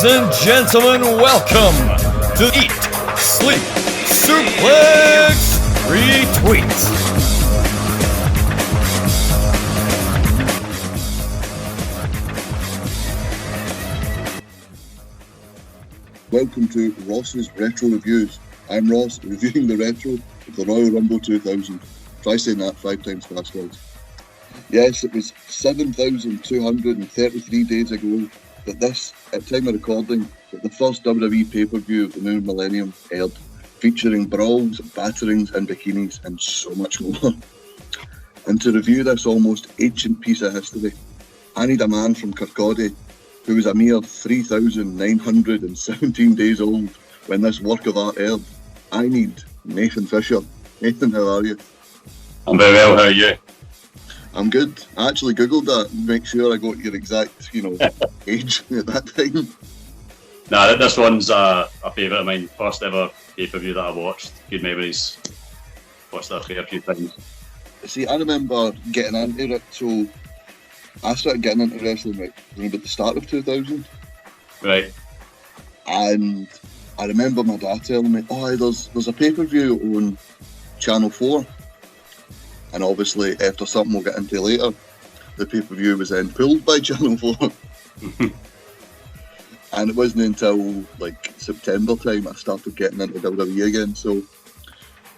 Ladies and gentlemen, welcome to Eat, Sleep, Suplex, Retweet. Welcome to Ross's Retro Reviews. I'm Ross, reviewing the retro of the Royal Rumble 2000. Try saying that 5 times fast, guys. Yes, it was 7,233 days ago that this, at time of recording, that the first WWE pay-per-view of the new millennium aired, featuring brawls, batterings and bikinis and so much more. And to review this almost ancient piece of history, I need a man from Kirkcaldy who was a mere 3,917 days old when this work of art aired. I need Nathan Fisher. Nathan, how are you? I'm very well, how are you? I'm good. I actually googled that to make sure I got your exact, age at that time. Nah, this one's a favourite of mine. First ever pay-per-view that I watched. Good memories. Watched that a few times. See, I remember getting into it, so I started getting into wrestling at the start of 2000. Right. And I remember my dad telling me, there's a pay-per-view on Channel 4. And obviously, after something we'll get into later, the pay-per-view was then pulled by Channel 4. And it wasn't until September time I started getting into WWE again. So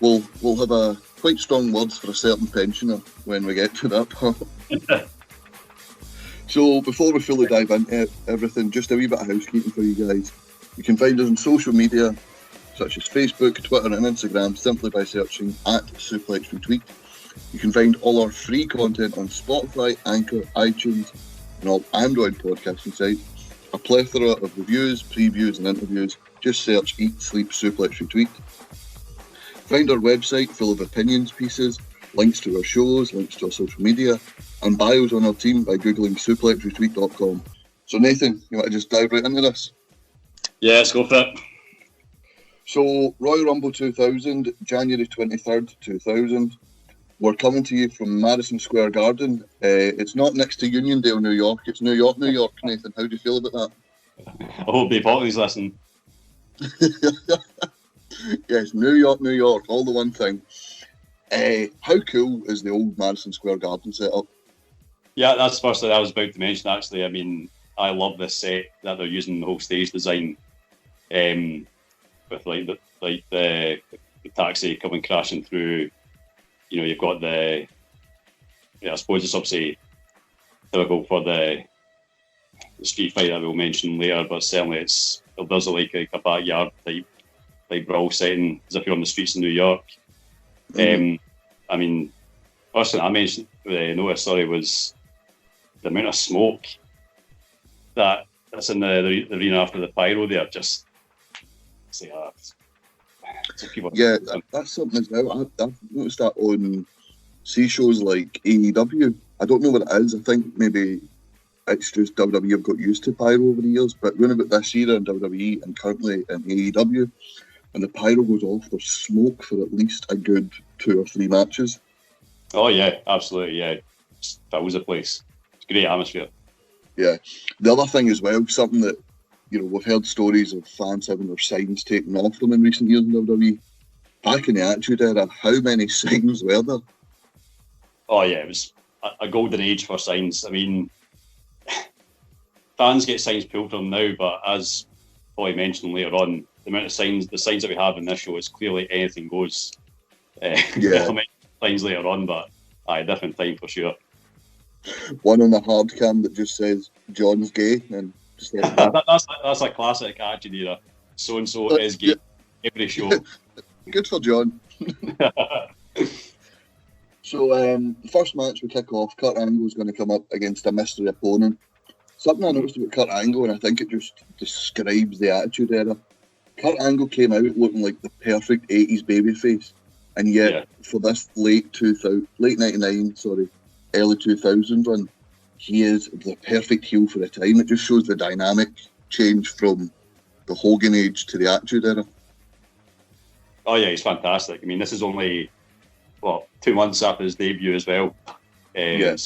we'll have a quite strong words for a certain pensioner when we get to that part. So before we fully dive into everything, just a wee bit of housekeeping for you guys. You can find us on social media such as Facebook, Twitter and Instagram simply by searching @Suplex Retweet. You can find all our free content on Spotify, Anchor, iTunes and all Android podcasting sites. A plethora of reviews, previews and interviews. Just search Eat, Sleep, Suplex Retweet. Find our website full of opinions pieces, links to our shows, links to our social media and bios on our team by googling suplexretweet.com. So Nathan, you want to just dive right into this? Yeah, let's go for it. So Royal Rumble 2000, January 23rd, 2000. We're coming to you from Madison Square Garden. It's not next to Uniondale, New York. It's New York, New York. Nathan, how do you feel about that? I hope Dave Hockley's listening. Yes, New York, New York, all the one thing. How cool is the old Madison Square Garden setup? Yeah, that's the first thing I was about to mention, actually. I mean, I love this set that they're using, the whole stage design, with the taxi coming crashing through. You've got I suppose it's obviously typical for the street fight that we'll mention later, but certainly it does look like a backyard type brawl setting, as if you're on the streets of New York. I mean, first thing I mentioned, noticed, was the amount of smoke that's in the arena after the pyro there. Just say, that's something as well. I've noticed that on shows like AEW. I don't know what it is. I think maybe it's just WWE have got used to pyro over the years. But when about this year in WWE and currently in AEW, and the pyro goes off, there's smoke for at least a good 2 or 3 matches. Oh yeah, absolutely, yeah. It fills the place. It's a great atmosphere. Yeah. The other thing as well, something that we've heard stories of fans having their signs taken off them in recent years in WWE. Back in the Attitude Era, how many signs were there? Oh yeah, it was a golden age for signs. I mean, fans get signs pulled from them now, but as Polly mentioned later on, the amount of signs that we have in this show is clearly anything goes. I'll mention signs later on, but different time for sure. One on the hard cam that just says John's gay and. That's a classic Attitude Era. So and so is gay. Every show. Good for John. So the first match we kick off, Kurt Angle is going to come up against a mystery opponent. Something I noticed about Kurt Angle, and I think it just describes the Attitude Era. Kurt Angle came out looking like the perfect 80s babyface, and yet for this late 99, early 2000s run, he is the perfect heel for the time. It just shows the dynamic change from the Hogan age to the Attitude Era. Oh yeah, he's fantastic. I mean, this is only 2 months after his debut as well. I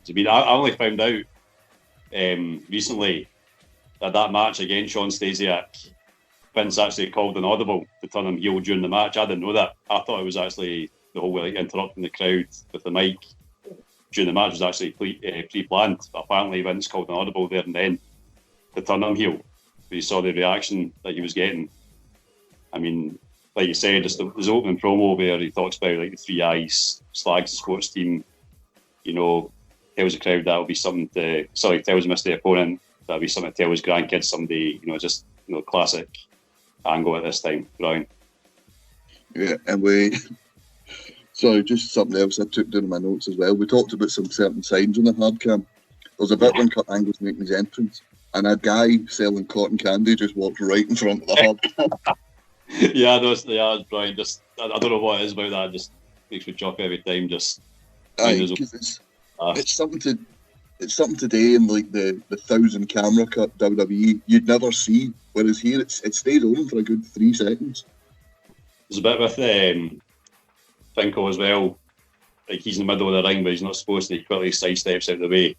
mean, I only found out recently at that match against Sean Stasiak, Vince actually called an audible to turn him heel during the match. I didn't know that. I thought it was actually the whole like interrupting the crowd with the mic during the match was actually pre-planned. But apparently Vince called an audible there and then to turn him heel. But he saw the reaction that he was getting. I mean, like you said, just his opening promo where he talks about like the three eyes, slags the sports team, you know, tells the crowd that will be something to, tells him it's the opponent, that'll be something to tell his grandkids someday, you know, just, you know, classic angle at this time. Brilliant. Yeah, and sorry, just something else I took down in my notes as well. We talked about some certain signs on the hard cam. There's a bit when Kurt Angle's making his entrance, and a guy selling cotton candy just walked right in front of the hard cam. Yeah, it's brilliant. Just, I don't know what it is about that. It just makes me chuckle every time. Just, because it's something today in like the 1,000 camera cut WWE you'd never see. Whereas here it stays on for a good 3 seconds. There's a bit with Finkel as well. Like he's in the middle of the ring, but he's not supposed to. He quickly sidesteps out of the way.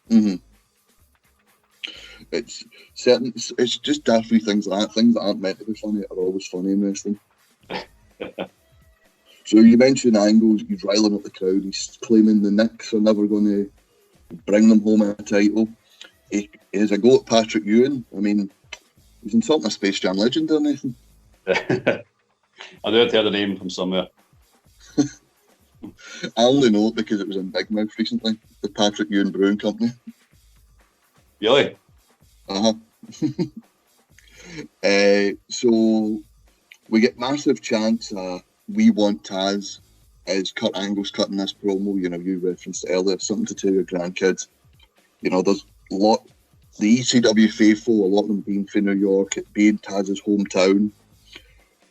Mm-hmm. It's just daffy things like that. Things that aren't meant to be funny are always funny in wrestling. So you mentioned Angle, he's riling up the crowd, he's claiming the Knicks are never going to bring them home a title. He has a go at Patrick Ewing. I mean, he's insulting a Space Jam legend or anything. I know I'd heard the name from somewhere. I only know it because it was in Big Mouth recently, the Patrick Ewing Brewing Company. Really? Uh-huh. So we get massive chants, we want Taz, as Kurt Angle's cutting this promo. You know, you referenced it earlier, something to tell your grandkids. You know, there's the ECW faithful, a lot of them being from New York, it being Taz's hometown.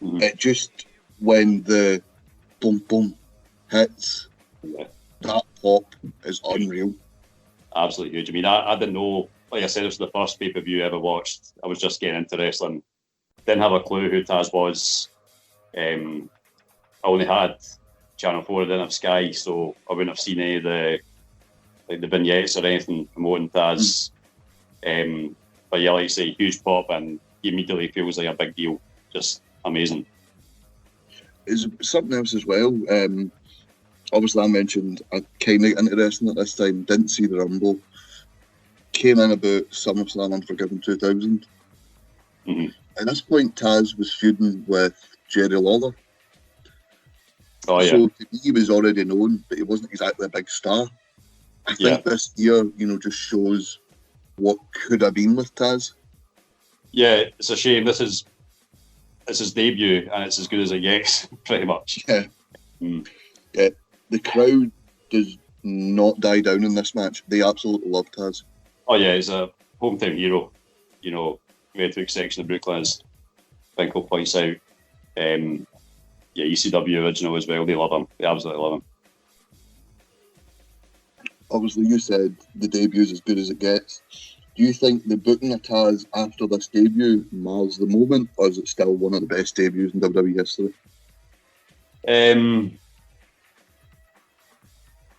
Mm-hmm. It just, when the boom boom hits, that pop is unreal. Absolutely huge. I mean, I didn't know, like I said, this was the first pay-per-view I ever watched. I was just getting into wrestling. Didn't have a clue who Taz was. I only had Channel 4, I didn't have Sky, so I wouldn't have seen any of the vignettes or anything promoting Taz. But yeah, like you say, huge pop, and he immediately feels like a big deal. Just amazing. Is something else as well. Obviously, I mentioned I kind of got into wrestling at this time, didn't see the Rumble. Came in about SummerSlam Unforgiven 2000. Mm-hmm. At this point, Taz was feuding with Jerry Lawler. Oh, yeah. So to me, he was already known, but he wasn't exactly a big star. I think this year, you know, just shows what could have been with Taz. Yeah, it's a shame. It's his debut, and it's as good as it gets, pretty much. Yeah. Yeah. The crowd does not die down in this match. They absolutely love Taz. Oh, yeah, he's a hometown hero. You know, Red Hook section of Brooklyn, as Finkel points out. Yeah, ECW original as well. They love him. They absolutely love him. Obviously, you said the debut is as good as it gets. Do you think the booking of Taz after this debut mars the moment, or is it still one of the best debuts in WWE history?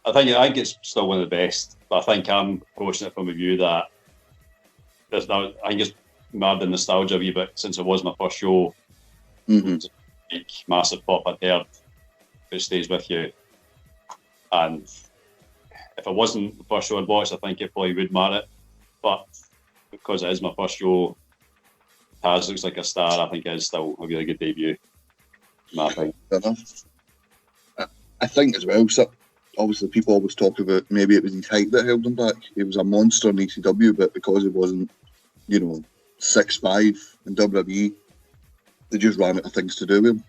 I think it's still one of the best, but I think I'm approaching it from a view that I think it's marred in nostalgia a wee bit since it was my first show. Mm-hmm. Like, massive pop I'd heard, it stays with you. And if it wasn't the first show I'd watched, I think it probably would mar it. But because it is my first show, Taz looks like a star. I think it is still a really good debut. My thing. Fair enough. I think as well, so obviously people always talk about maybe it was his height that held him back. He was a monster in ECW, but because he wasn't, 6'5" in WWE, they just ran out of things to do with him.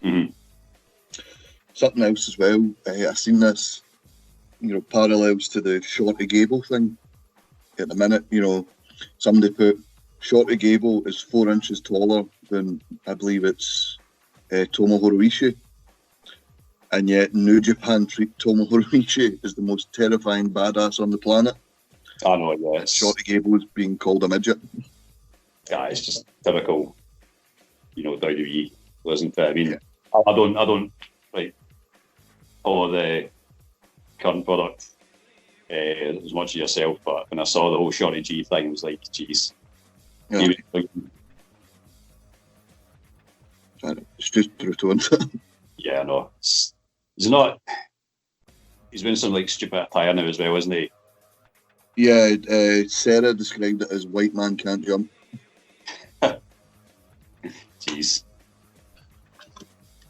Mm-hmm. Something else as well, I've seen this, parallels to the Shorty Gable thing. At the minute, somebody put Shorty Gable is 4 inches taller than, I believe it's Tomohiro Ishii. And yet New Japan treat Tomohiro Ishii as the most terrifying badass on the planet. I know, yeah. Shorty Gable is being called a midget. Yeah, it's just typical, WWE, isn't it? I mean, yeah. I don't follow the current product as much as yourself, but when I saw the whole Shorty G thing, I was like, geez, Yeah. It's just brutal, isn't it? Yeah, no. He's not. He's wearing some like stupid attire now as well, isn't he? Yeah, Sarah described it as white man can't jump. Jeez.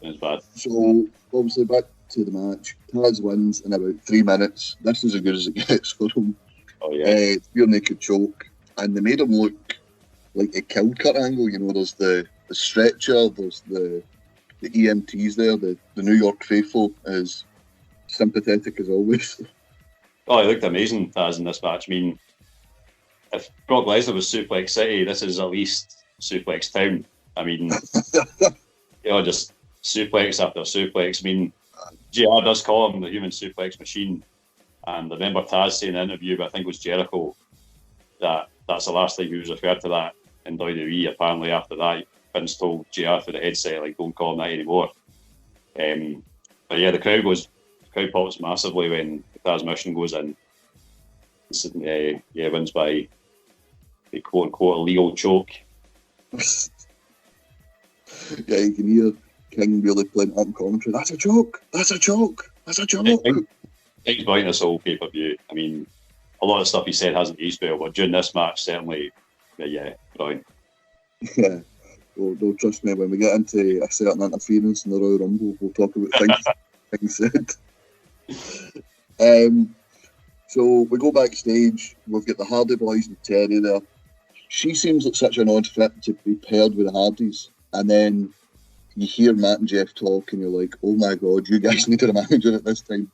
Sounds bad. So, obviously, back to the match. Taz wins in about 3 minutes. This is as good as it gets for him. Oh, yeah. Rear naked choke. And they made him look like a killed Kurt Angle. You know, there's the stretcher, there's the EMTs there, the New York faithful, as sympathetic as always. Oh, he looked amazing, Taz, in this match. I mean, if Brock Lesnar was Suplex City, this is at least Suplex Town. I mean, just suplex after suplex. I mean, JR does call him the human suplex machine. And I remember Taz saying in an interview, but I think it was Jericho, that's the last time he was referred to that in WWE. Apparently, after that, Vince told JR through the headset, like, don't call him that anymore. But yeah, the crowd pops massively when the Taz mission goes in. Wins by a quote unquote illegal choke. Yeah, you can hear King really playing on commentary. That's a joke. That's a joke. That's a joke. King's behind this whole pay-per-view. I mean, a lot of stuff he said hasn't aged well, but during this match, certainly, brilliant. Yeah. Well, don't trust me, when we get into a certain interference in the Royal Rumble, we'll talk about things said. So we go backstage. We've got the Hardy Boys and Terry there. She seems like such an odd fit to be paired with the Hardys. And then you hear Matt and Jeff talk, and you're like, oh my God, you guys needed a manager at this time.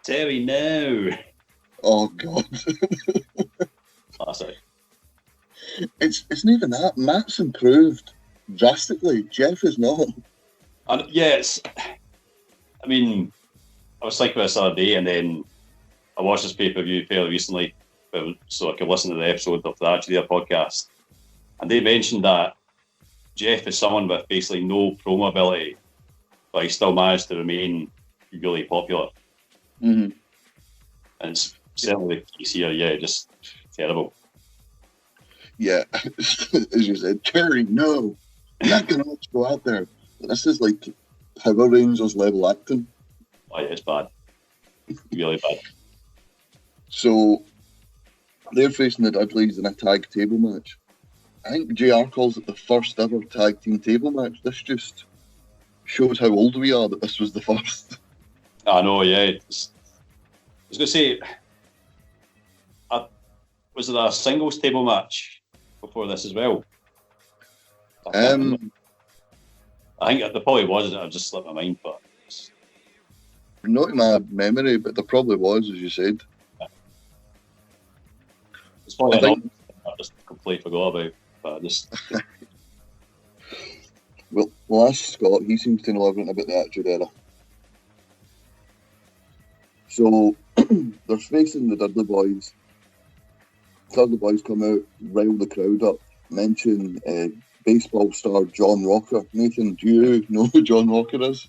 Terry, no. Oh, God. Classic. It's not even that. Matt's improved drastically. Jeff is not. And yes, I mean, I was thinking about this the other day, and then I watched this pay-per-view fairly recently, so I could listen to the episode of the Actually There podcast. And they mentioned that Jeff is someone with basically no promo ability, but he still managed to remain really popular. Mm-hmm. And it's certainly the case here, just terrible. Yeah, as you said, Terry, no, you're not going to go out there. This is like Power Rangers level acting. Oh, yeah, it's bad. Really bad. So they're facing the Dudleys in a tag table match. I think JR calls it the first ever tag team table match. This just shows how old we are that this was the first. I know, yeah. I was going to say, was it a singles table match before this as well? I think there probably was. I've just slipped my mind, but not in my memory, but there probably was, as you said. It's probably I just completely forgot about. But just Well, ask Scott. He seems to know everything about the Attitude Era. So they're facing the Dudley Boys. Dudley Boys come out, rile the crowd up, mention baseball star John Rocker. Nathan, do you know who John Rocker is?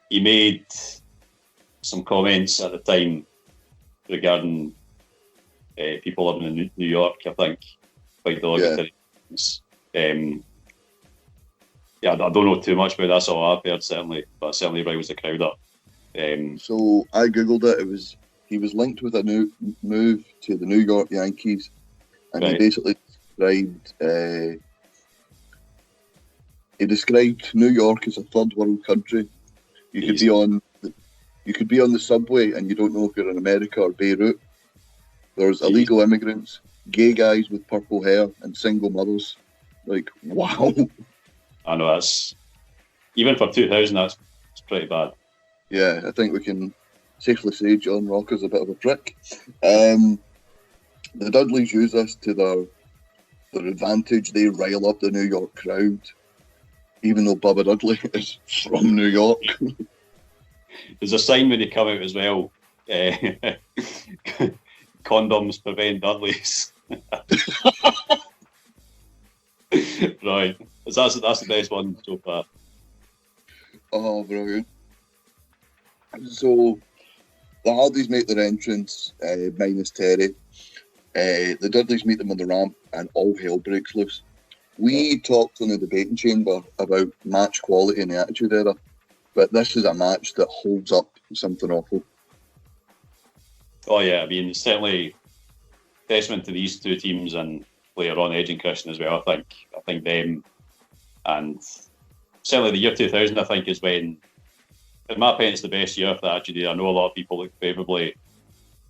He made some comments at the time regarding people living in New York, I think, quite derogatory. I don't know too much about that. That's all I've heard, certainly, but certainly riles the crowd up. So I googled it. He was linked with a new move to the New York Yankees, and right. He basically described New York as a third world country. You could be on the subway and you don't know if you're in America or Beirut. There's illegal immigrants, gay guys with purple hair, and single mothers. Like, wow. I know, that's even for 2000. That's pretty bad. Yeah, I think we can safely say John Rocker's a bit of a prick. The Dudleys use this to their advantage. They rile up the New York crowd, even though Bubba Dudley is from New York. There's a sign when they come out as well. Condoms prevent Dudleys. Right. That's the best one so far. Oh, brilliant. So the Hardys make their entrance, minus Terry. The Dudleys meet them on the ramp, and all hell breaks loose. We talked in the debating chamber about match quality in the Attitude Era, but this is a match that holds up something awful. Oh yeah, I mean, it's certainly testament to these two teams and later on Edge and Christian as well. I think them, and certainly the year 2000, I think, is when, in my opinion, it's the best year for the Attitude Era. I know a lot of people look favourably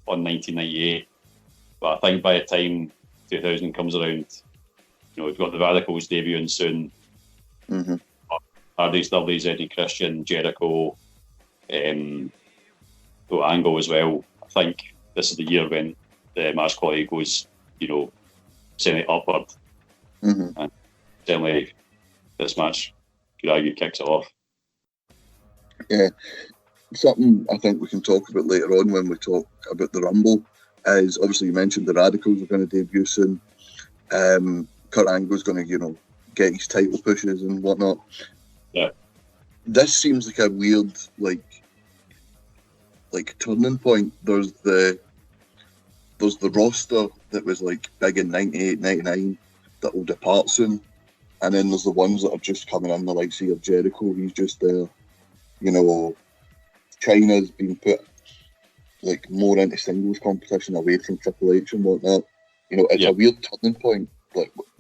on 1998, but I think by the time 2000 comes around, we've got the Radicals debuting soon. Mm-hmm. Hardy's, Dudley's, Eddie Christian, Jericho, Angle as well. I think this is the year when the match quality goes, semi upward. Mm-hmm. And certainly this match, could argue, kicks it off. Yeah. Something I think we can talk about later on when we talk about the Rumble is, obviously you mentioned the Radicals are going to debut soon. Kurt Angle's going to, get his title pushes and whatnot. Yeah. This seems like a weird, like turning point. There's the roster that was like big in 98, 99 that will depart soon. And then there's the ones that are just coming in, the likes of Jericho, he's just there. China's been put like more into singles competition away from Triple H and whatnot. It's a weird turning point,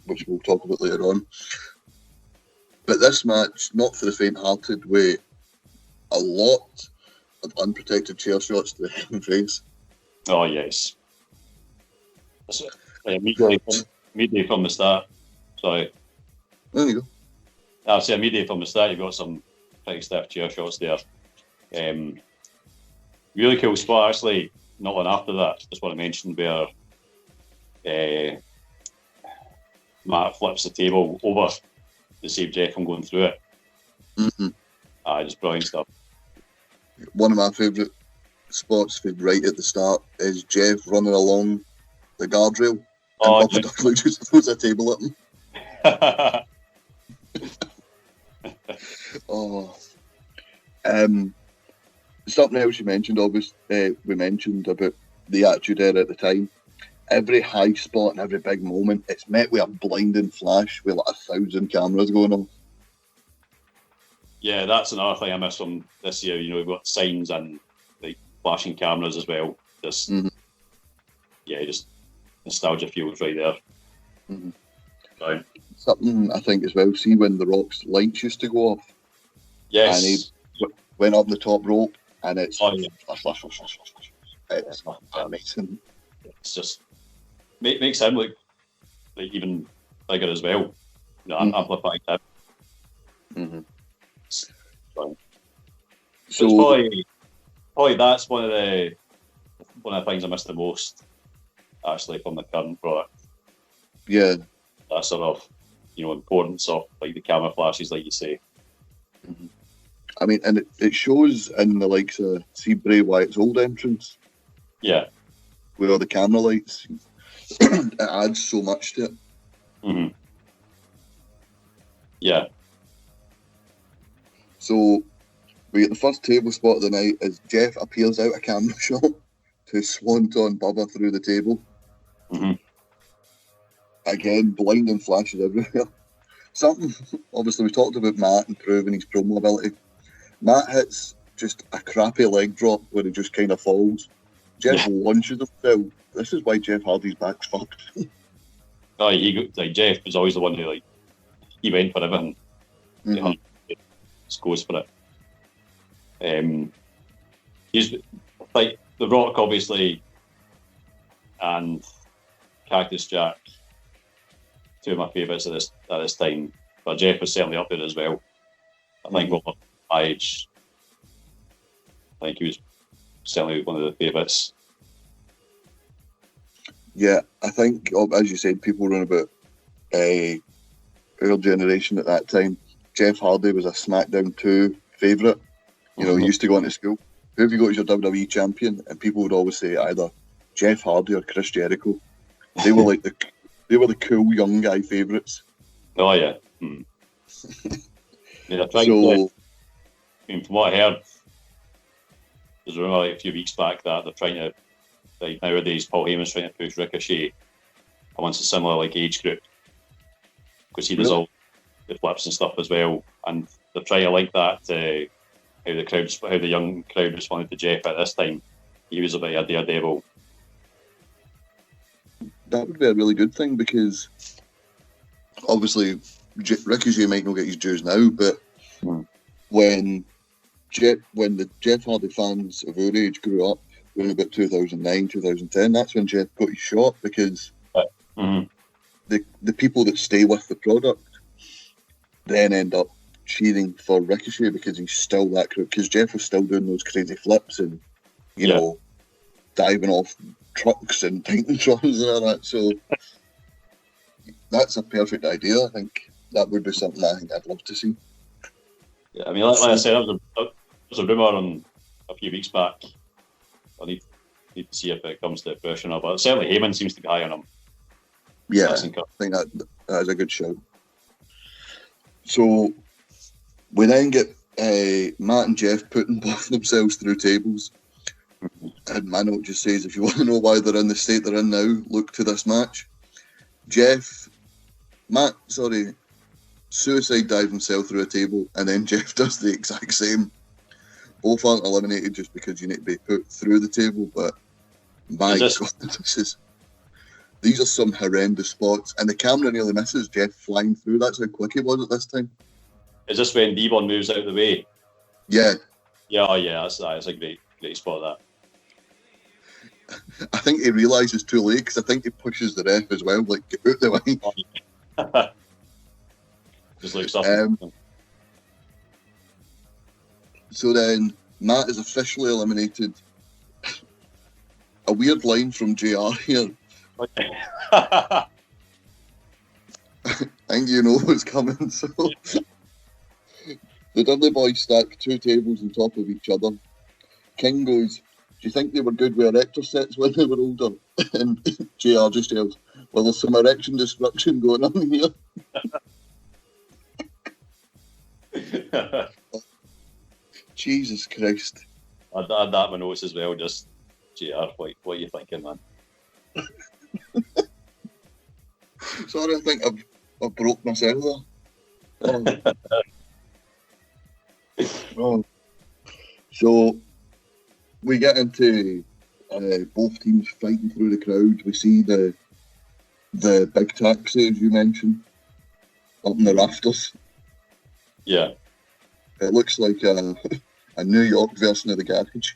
which we'll talk about later on. But this match, not for the faint-hearted, with a lot of unprotected chair shots to the head and face. Oh yes. Immediately from the start. Sorry. There you go. I'll say immediately from the start, you've got some pretty stiff chair shots there. Really cool spot, actually. Not long after that, just what I mentioned, where Matt flips the table over to save Jeff from going through it. Mm-hmm. Just brilliant stuff. One of my favourite spots for right at the start is Jeff running along the guardrail and Bubba Dudley just throws a table at him. Something else you mentioned, obviously, we mentioned about the Attitude Era at the time. Every high spot and every big moment, it's met with a blinding flash with 1,000 cameras going on. Yeah, that's another thing I miss from this year. We've got signs and like flashing cameras as well. Just nostalgia feels right there. Mm-hmm. Right. Something I think as well, see when The Rock's lights used to go off. Yes. And he went up the top rope and it's flash. It's amazing. It's just makes him look like even bigger as well. Amplifying him. Mm-hmm. So probably that's one of the things I miss the most, actually, from the current product. Yeah. That sort of importance of like the camera flashes, like you say. Mm-hmm. I mean, and it shows in the likes of Bray Wyatt's old entrance. Yeah. With all the camera lights, it adds so much to it. Mm-hmm. Yeah. So we get the first table spot of the night as Jeff appears out a camera shot to Swanton Bubba through the table. Mm-hmm. Again, blinding flashes everywhere. Something, obviously, we talked about Matt improving his promo ability. Matt hits just a crappy leg drop where he just kind of falls. Jeff launches himself. This is why Jeff Hardy's back's fucked. Jeff was always the one who he went for everything. Mm-hmm. He just goes for it. He's like The Rock, obviously, and Cactus Jack, two of my favourites at this time. But Jeff was certainly up there as well. I think over my age, I think he was certainly one of the favourites. Yeah, I think, as you said, people were on about our generation at that time. Jeff Hardy was a SmackDown 2 favourite. He used to go into school. Who have you got as your WWE champion? And people would always say either Jeff Hardy or Chris Jericho. They were like the cool young guy favourites. Oh yeah. Hmm. From what I heard, there's a few weeks back that they're trying to like nowadays Paul Heyman's trying to push Ricochet amongst a similar like age group because he does all the flips and stuff as well, and they're trying to like that how the young crowd responded to Jeff at this time. He was a bit of a daredevil. That would be a really good thing because obviously Ricochet might not get his dues now, but when the Jeff Hardy fans of our age grew up in about 2009, 2010, that's when Jeff got his shot because the people that stay with the product then end up cheering for Ricochet because he's still that crowd. Because Jeff was still doing those crazy flips and, you know, diving off trucks and Titantron and all that. So that's a perfect idea. I think that would be something I think I'd love to see. Yeah, I mean, like I said, there was a rumour on a few weeks back. I need to see if it comes to fruition, but certainly Heyman seems to be high on him. Yeah, I think that is a good shout. So we then get Matt and Jeff putting both themselves through tables. And my note just says, if you want to know why they're in the state they're in now, look to this match. Suicide dive himself through a table, and then Jeff does the exact same. Both aren't eliminated just because you need to be put through the table, but my God, these are some horrendous spots, and the camera nearly misses Jeff flying through. That's how quick he was at this time. Is this when Devon moves out of the way? Yeah. Yeah, oh yeah, that's a great spot, that. I think he realises too late, because I think he pushes the ref as well, like, get out the way. Oh, yeah. Just looks up. So then, Matt is officially eliminated. A weird line from JR here. I think you know what's coming. So the Dudley Boys stack two tables on top of each other. King goes, "Do you think they were good with erector sets when they were older?" And JR just yells, "Well, there's some erection destruction going on here." Jesus Christ. I had that in my notes as well, just JR, what are you thinking, man? Sorry, I think I've broke myself there. Oh. So we get into both teams fighting through the crowd. We see the big taxi, as you mentioned, up in the rafters. Yeah. It looks like a New York version of the garage.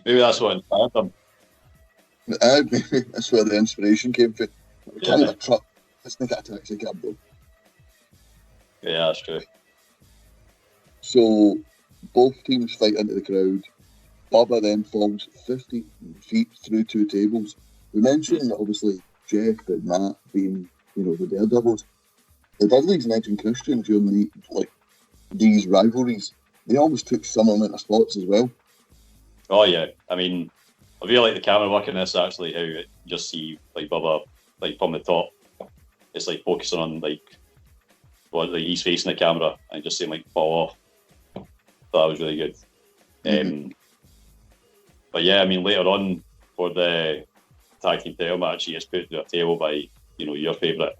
Maybe that's what inspired them. Maybe that's where the inspiration came from. Can't a truck. Let's make it a taxi cab, though. Yeah, that's true. So both teams fight into the crowd. Bubba then falls 50 feet through two tables. We mentioned, obviously, Jeff and Matt being, the Daredevils. The Dudleys and Edge and Christian during these rivalries, they always took some amount of spots as well. Oh yeah, I mean, I really like the camera work in this. Actually, how you just see Bubba from the top, it's focusing on he's facing the camera and just seeing fall off. That was really good. Mm-hmm. But yeah, I mean, later on for the tag team title match, he gets put to a table by your favourite.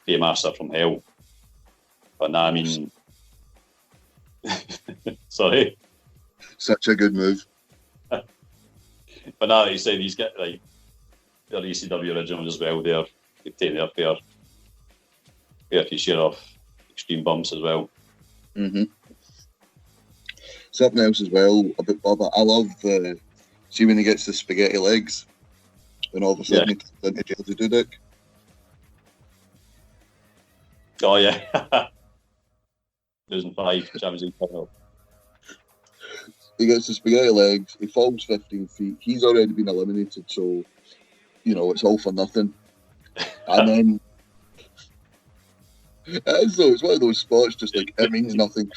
Master from Hell. But nah, I mean, sorry. Such a good move. But now, like you said, he's got their ECW originals as well. They've taken their fair share of extreme bumps as well. Mm-hmm. Something else as well about Bubba. I love see when he gets the spaghetti legs, and all of a sudden he turns into Jersey Dudek. Oh yeah. 2005 Champions League final. He gets the spaghetti legs, he falls 15 feet, he's already been eliminated, so it's all for nothing. And then it's one of those spots just it means nothing.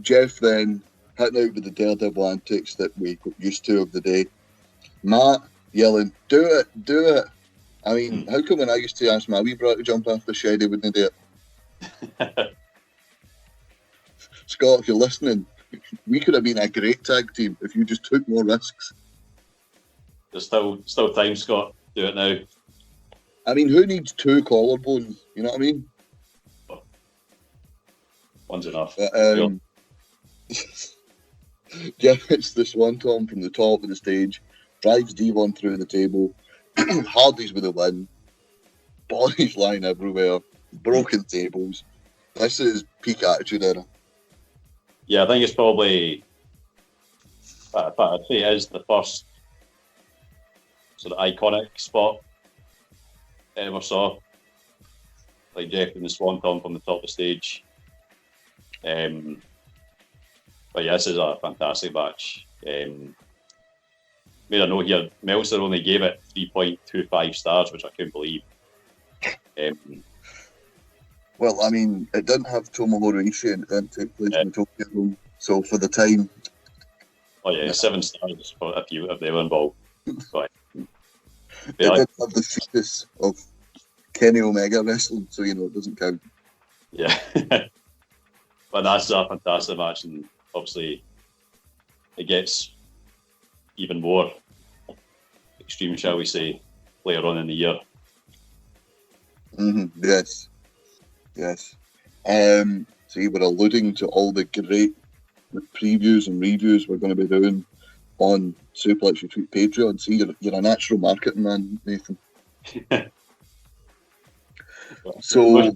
Jeff then hitting out with the Daredevil antics that we got used to of the day. Matt yelling, "Do it, do it." I mean, how come when I used to ask my wee brother to jump off the shed, he wouldn't do it? Scott, if you're listening, we could have been a great tag team if you just took more risks. There's still time, Scott. Do it now. I mean, who needs 2 collarbones? You know what I mean? One's enough. Jeff hits the swanton from the top of the stage, drives Devon through the table. Hardy's with a win. Bodies lying everywhere. Broken tables. This is peak Attitude Era. Yeah, I think it's probably. But I'd say it is the first sort of iconic spot I ever saw. Like Jeff in the swanton from the top of the stage. But yeah, this is a fantastic match. Made a note here. Meltzer only gave it 3.25 stars, which I couldn't believe. Well, I mean, it didn't have Tomohiro Ishii and it didn't take place in the Tokyo Dome. So for the time... Oh yeah, 7 stars if they were involved. But, it didn't have the fetus of Kenny Omega wrestling, so you know it doesn't count. Yeah. But that's a fantastic match, and obviously it gets even more extreme, shall we say, later on in the year. Yes. So you were alluding to all the great previews and reviews we're going to be doing on Suplex Retweet Patreon. See, you're a natural marketing man, Nathan. So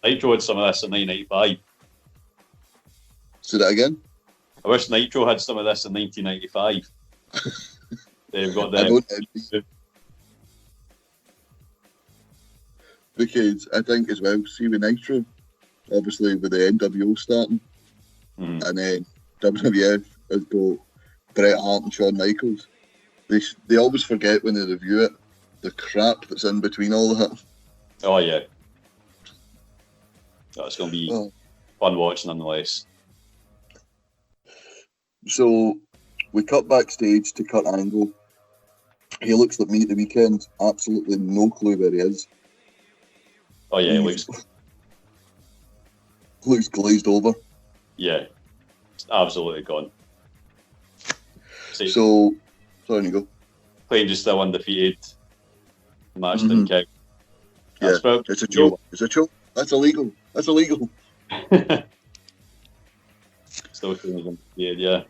Nitro had some of this in 1995. Say that again? I wish Nitro had some of this in 1995. They've got because I think as well, see with Nitro, obviously with the NWO starting, and then WWF has got Bret Hart and Shawn Michaels. They always forget when they review it, the crap that's in between all that. Oh yeah. It's going to be fun watch nonetheless. So we cut backstage to Kurt Angle. He looks like me at the weekend. Absolutely no clue where he is. Oh yeah, looks glazed over. Yeah, it's absolutely gone. So, sorry, you go. Playing just still undefeated. The match didn't count. Yeah, it's a joke. It's a joke. That's illegal. Still feeling undefeated, yeah.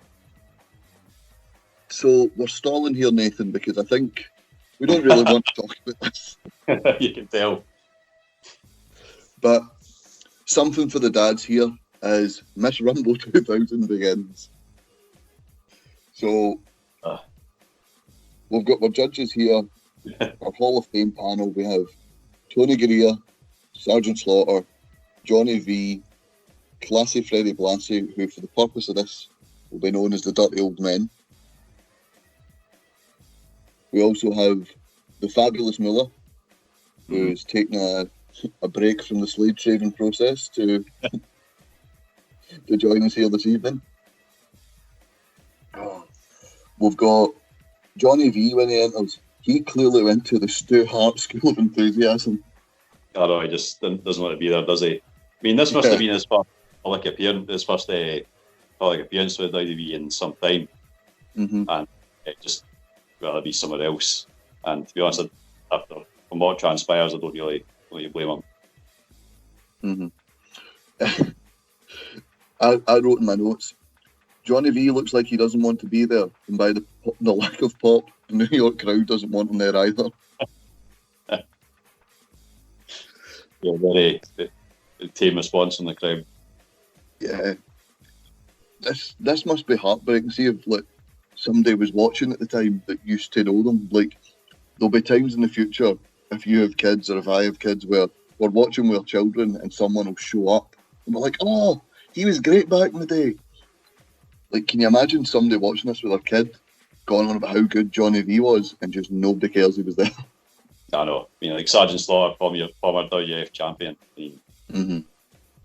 So we're stalling here, Nathan, because I think we don't really want to talk about this. You can tell. But something for the dads here is Miss Rumble 2000 begins. So we've got our judges here, our Hall of Fame panel. We have Tony Garea, Sergeant Slaughter, Johnny V, Classy Freddie Blassie, who for the purpose of this will be known as the Dirty Old Men. We also have the Fabulous Moolah, who's taking a break from the slave shaving process to join us here this evening. We've got Johnny V when he enters. He clearly went to the Stu Hart School of Enthusiasm. Oh no, he just doesn't want to be there, does he? I mean, this must have been his first public appearance, public appearance with WWE in some time, and it just rather be somewhere else. And to be honest, from what transpires, I don't really blame him. I wrote in my notes, Johnny V looks like he doesn't want to be there, and by the lack of pop, the New York crowd doesn't want him there either. Yeah, very tame response from the crowd. Yeah, this must be heartbreaking. See if somebody was watching at the time that used to know them. Like, there'll be times in the future, if you have kids or if I have kids, where we're watching with our children and someone will show up and we're like, oh, he was great back in the day. Like, can you imagine somebody watching this with their kid going on about how good Johnny V was and just nobody cares he was there? I know. I mean, like Sergeant Slaughter, former WWF champion,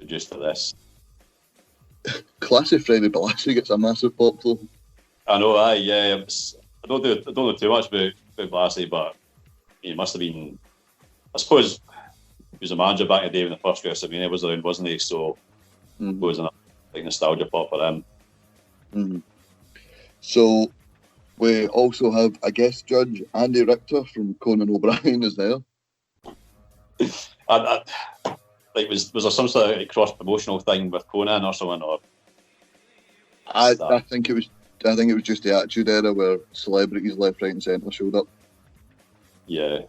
reduced to this. Classy Freddie Blassie gets a massive pop though. I know, yeah. I don't know too much about Blassie, but he must have been. I suppose he was a manager back in the day when the first WrestleMania was around, wasn't he? So, I suppose like nostalgia pop for him. Mhm. So we also have a guest judge, Andy Richter from Conan O'Brien, is there. Like, was there some sort of cross promotional thing with Conan or something? Or I think it was just the Attitude Era where celebrities left, right, and centre showed up. Yeah.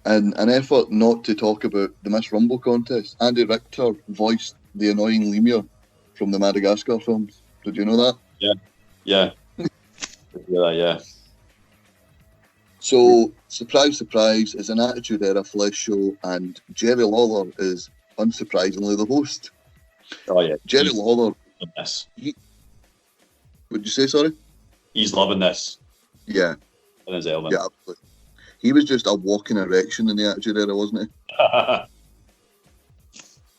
In an effort not to talk about the Miss Rumble contest, Andy Richter voiced the annoying lemur from the Madagascar films. Did you know that? Yeah. Yeah. So, surprise, surprise, it's an Attitude Era flesh show, and Jerry Lawler is, unsurprisingly, the host. Oh, yeah. Jerry Lawler... This. Would you say, sorry? He's loving this. Yeah. In his element. Yeah, absolutely. He was just a walking erection in the Attitude Era, wasn't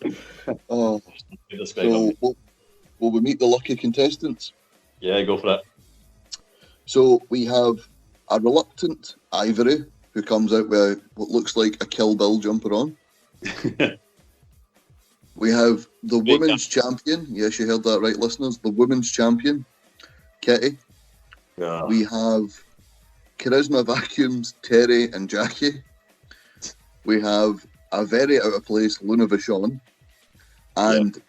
he? Oh. So, will we meet the lucky contestants? Yeah, go for it. So, we have a reluctant Ivory, who comes out with what looks like a Kill Bill jumper on. We have the women's champion. Yes, you heard that right, listeners. The women's champion, Kitty. Yeah. We have Charisma Vacuums, Terry and Jackie. We have a very out of place Luna Vachon. And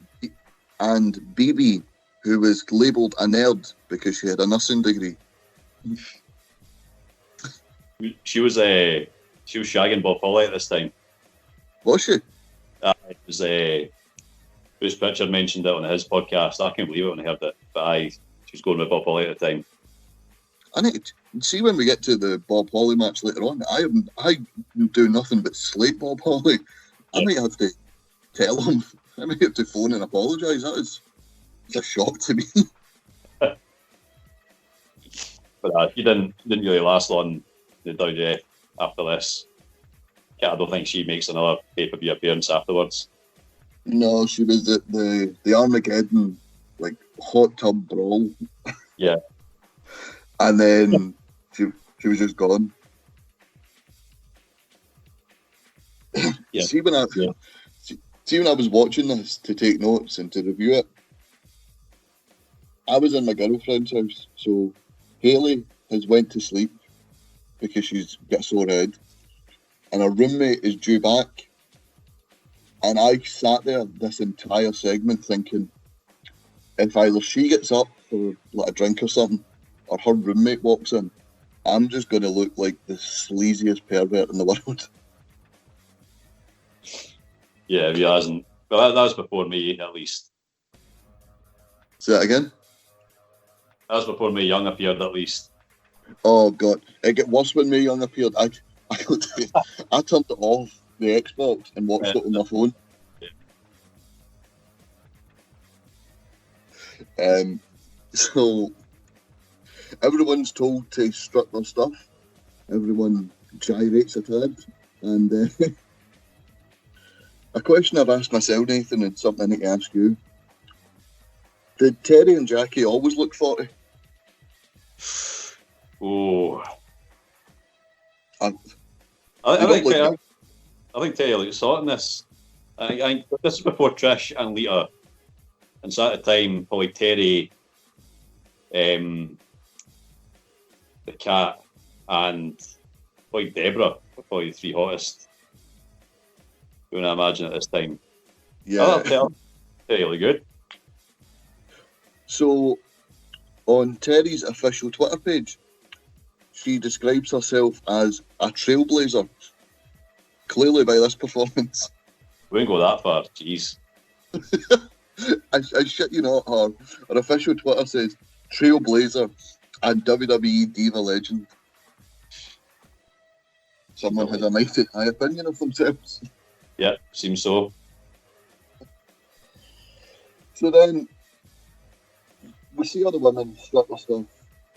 BB, who was labelled a nerd because she had a nursing degree. She was shagging Bob Holly at this time. Was she? It was Bruce Pritchard mentioned it on his podcast. I can't believe it when I heard it, but she was going with Bob Holly at the time. I need to see when we get to the Bob Holly match later on. I do nothing but slate Bob Holly. I might have to tell him. I might have to phone and apologise. It's a shock to me. But he didn't really last long in the WWF after this. I don't think she makes another pay-per-view appearance afterwards. No, she was at the Armageddon like hot tub brawl. Yeah. And then she was just gone. Yeah. See when I was watching this to take notes and to review it, I was in my girlfriend's house. So Hayley has went to sleep because she's got a sore head, and her roommate is due back. And I sat there this entire segment thinking, if either she gets up for like a drink or something, or her roommate walks in, I'm just going to look like the sleaziest pervert in the world. Yeah, he hasn't. Well, that was before me, at least. Say that again? That was before Mae Young appeared, at least. Oh, God. It got worse when Mae Young appeared. I turned it off, the Xbox, and watched it on my phone. Yeah. So... everyone's told to strut their stuff. Everyone gyrates a tad. And a question I've asked myself, Nathan, and something I need to ask you. Did Terry and Jackie always look 40? Oh. I think Terry looks hot in this. I think this is before Trish and Lita. And so at the time, probably Terry... the Cat, and probably Deborah were probably the three hottest. You want to imagine at this time? Yeah. Terry really good. So, on Terry's official Twitter page, she describes herself as a trailblazer. Clearly by this performance. We won't go that far, jeez. I shit you not, her official Twitter says, trailblazer and WWE Diva legend. Someone has a mighty high opinion of themselves. Yeah, seems so. So then, we see other women strut their stuff.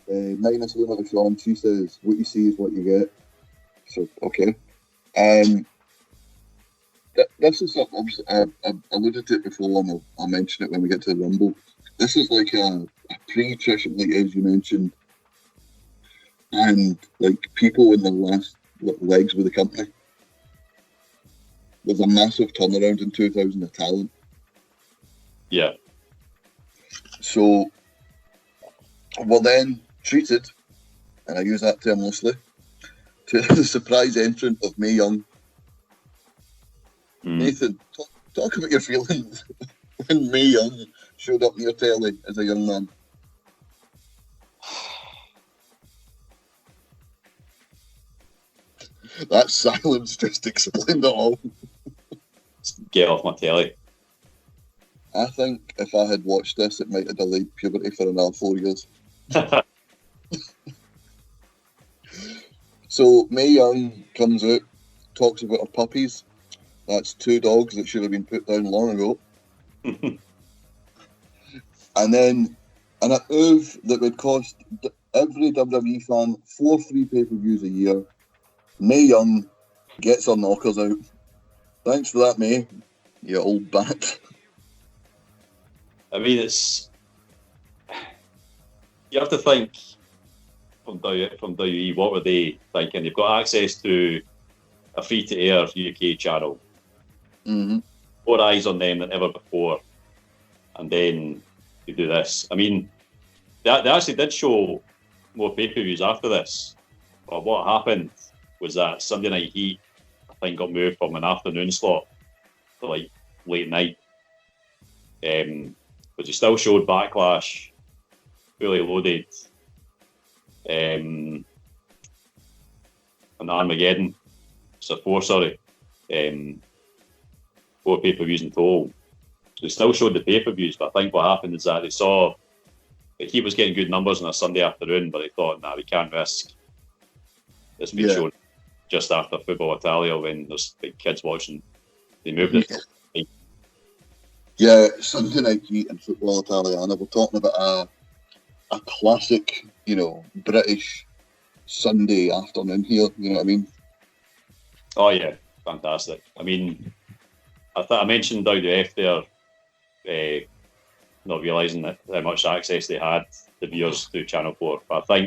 Minus Luna Vachon, she says, what you see is what you get. So, okay. This is something, obviously, I alluded to it before, and I'll mention it when we get to the Rumble. This is like a pre-Trish and Lita, as you mentioned, and like people in the last legs with the company. There's a massive turnaround in 2000 of talent. Yeah. So we're then treated, and I use that term loosely, to the surprise entrant of Mae Young. Nathan, talk about your feelings when Mae Young showed up near telly as a young man. That silence just explained it all. Get off my telly. I think if I had watched this, it might have delayed puberty for another 4 years. So Mae Young comes out, talks about her puppies. That's 2 dogs that should have been put down long ago. And then an move that would cost every WWE fan 4 free pay-per-views a year. Mae Young gets her knockers out. Thanks for that, Mae, you old bat. I mean, it's... You have to think from WWE, what were they thinking? They've got access to a free-to-air UK channel. Mm-hmm. More eyes on them than ever before. And then they do this. I mean, they actually did show more pay-per-views after this. But what happened was that Sunday Night Heat, I think, got moved from an afternoon slot to like late night. But they still showed Backlash, Fully Loaded, and Armageddon. So 4 pay-per-views in total. So they still showed the pay-per-views, but I think what happened is that they saw that he was getting good numbers on a Sunday afternoon, but they thought, nah, we can't risk this being shown just after Football Italia when there's big kids watching. They moved it. Yeah, Sunday Night Heat and Football Italiana. We're talking about a classic, British Sunday afternoon here. You know what I mean? Oh yeah, fantastic. I mean, I mentioned WF there, not realising how much access they had the viewers through Channel 4. But I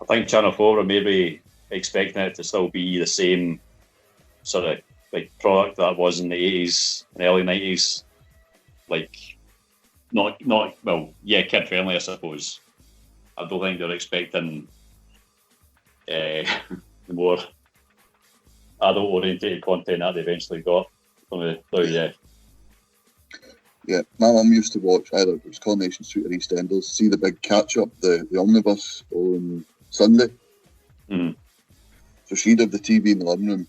think Channel 4 were maybe expecting it to still be the same sort of like product that was in the 80s and early 90s. Like, not well, yeah, kid friendly, I suppose. I don't think they're expecting the more adult oriented content that they eventually got from the WF. Yeah, my mum used to watch either it was Coronation Street or EastEnders, see the big catch up, the omnibus on Sunday. Mm. So she'd have the TV in the living room,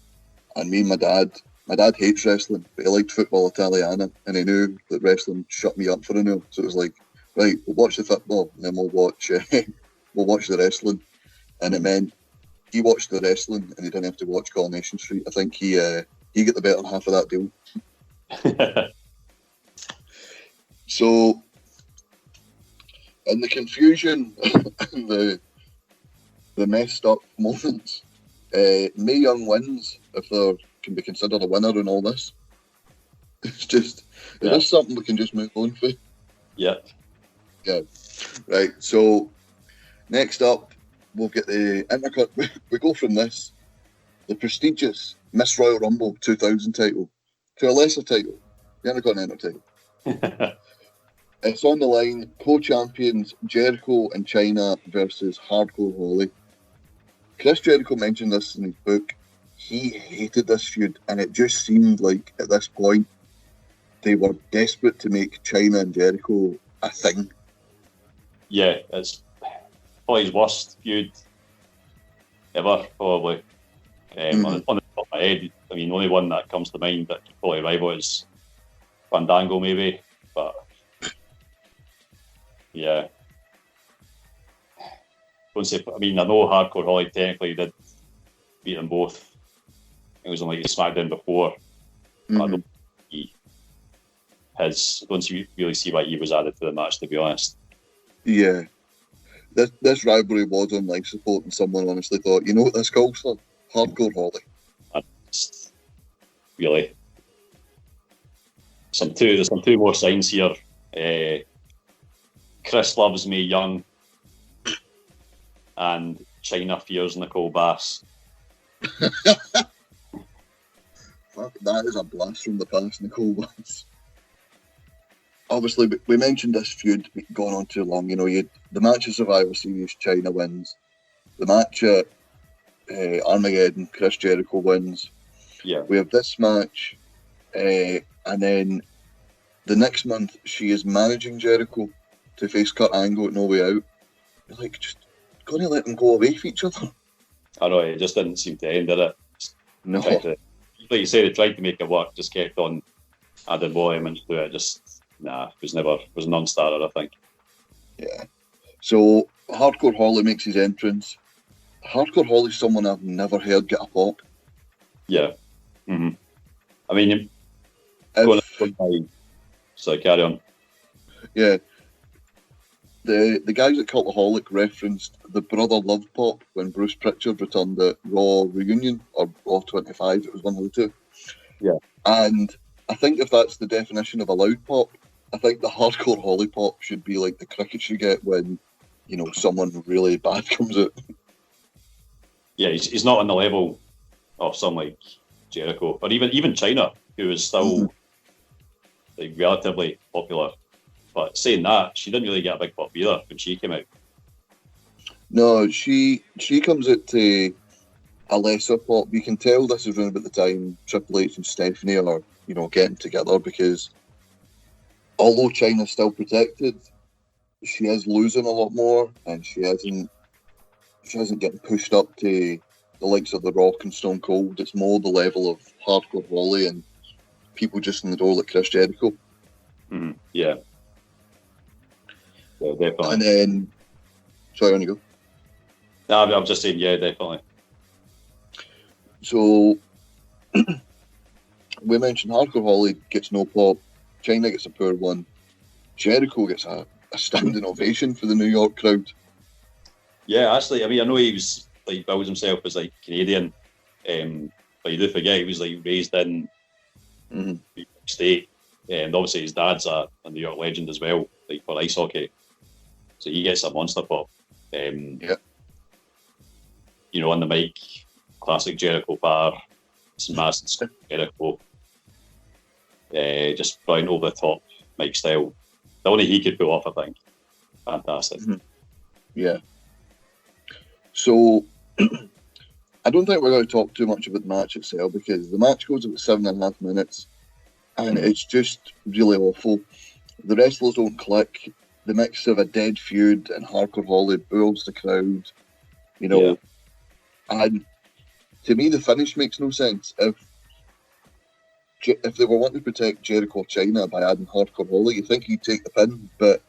and me and my dad hates wrestling, but he liked Football Italiana, and he knew that wrestling shut me up for a meal. So it was like, right, we'll watch the football, and then we'll watch the wrestling. And it meant he watched the wrestling, and he didn't have to watch Coronation Street. I think he got the better half of that deal. So, in the confusion and the messed up moments, Mae Young wins, if there can be considered a winner in all this. It is something we can just move on for. Yeah. Yeah. Right, so next up, we'll get the Intercut. We go from this, the prestigious Miss Royal Rumble 2000 title, to a lesser title, the Intercontinental title. It's on the line, co-champions Jericho and China versus Hardcore Holly. Chris Jericho mentioned this in his book. He hated this feud, and it just seemed like at this point they were desperate to make China and Jericho a thing. Yeah, it's probably his worst feud ever, probably. On the top of my head, I mean, the only one that comes to mind that could probably rival is Fandango, maybe, but yeah. Don't say. I mean, I know Hardcore Holly technically did beat them both. It was on like the SmackDown before. I don't really see why he was added to the match, to be honest. Yeah. This rivalry was on life support, and someone honestly thought, you know what this calls for? Hardcore Holly. Really. There's some two more signs here. Chris loves Mae Young, and China fears Nicole Bass. Fuck, that is a blast from the past, Nicole Bass. obviously, we mentioned this feud going on too long. You know, the match at Survivor Series, China wins. The match at Armageddon, Chris Jericho wins. Yeah. We have this match, and then the next month she is managing Jericho to face Kurt Angle at No Way Out. You're like, just gonna let them go away from each other? I know, it just didn't seem to end, did it? No. Like you say, they tried to make it work, just kept on adding volume into it. Just, was a non-starter, I think. Yeah. So, Hardcore Holly makes his entrance. Hardcore Holly's someone I've never heard get a pop. Yeah. Mm-hmm. I mean, so carry on. Yeah. The guys at Cultaholic referenced the Brother Love pop when Bruce Pritchard returned at Raw Reunion or Raw 25. It was one of the two. Yeah. And I think if that's the definition of a loud pop, I think the Hardcore Holly pop should be like the crickets you get when, you know, someone really bad comes out. Yeah, he's not on the level of someone like Jericho or even China, who is still like relatively popular. But saying that, she didn't really get a big pop either when she came out. No, she comes out to a lesser pop. You can tell this is around about the time Triple H and Stephanie are, you know, getting together, because although China's still protected, she is losing a lot more, and she isn't getting pushed up to the likes of The Rock and Stone Cold. It's more the level of Hardcore Holly and people just in the door like Chris Jericho. Mm-hmm. Yeah. Yeah, definitely. And then, sorry, on you go. No, I'm just saying, yeah, definitely. So, we mentioned Hardcore Holly gets no pop, China gets a poor one, Jericho gets a standing ovation for the New York crowd. Yeah, actually, I mean, I know he was like bills himself as like Canadian, but you do forget he was like raised in New York State, and obviously his dad's a New York legend as well, like for ice hockey. So he gets a monster pop. Yeah. You know, on the mic, classic Jericho bar, massive Jericho, just flying over the top mic style. The only he could pull off, I think. Fantastic. Mm-hmm. Yeah. So, I don't think we're going to talk too much about the match itself, because the match goes about 7.5 minutes, and it's just really awful. The wrestlers don't click. The mix of a dead feud and Hardcore Holly boils the crowd, you know. Yeah. And to me, the finish makes no sense. If they were wanting to protect Jericho China by adding Hardcore Holly, you think he'd take the pin, but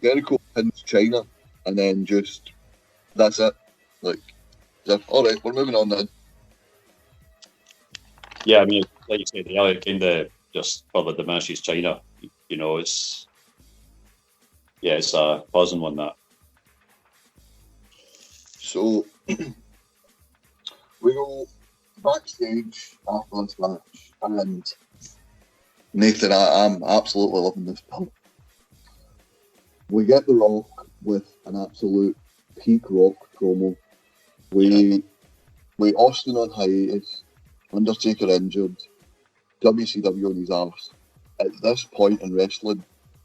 Jericho pins China, and then just that's it. Like, all right, we're moving on then. Yeah, I mean, like you said, it kind of just further diminishes China. You know, it's a buzzing one, that. So we go backstage after this match, and Nathan, I'm absolutely loving this part. We get The Rock with an absolute peak Rock promo. We Austin on hiatus, Undertaker injured, WCW on his arse. At this point in wrestling,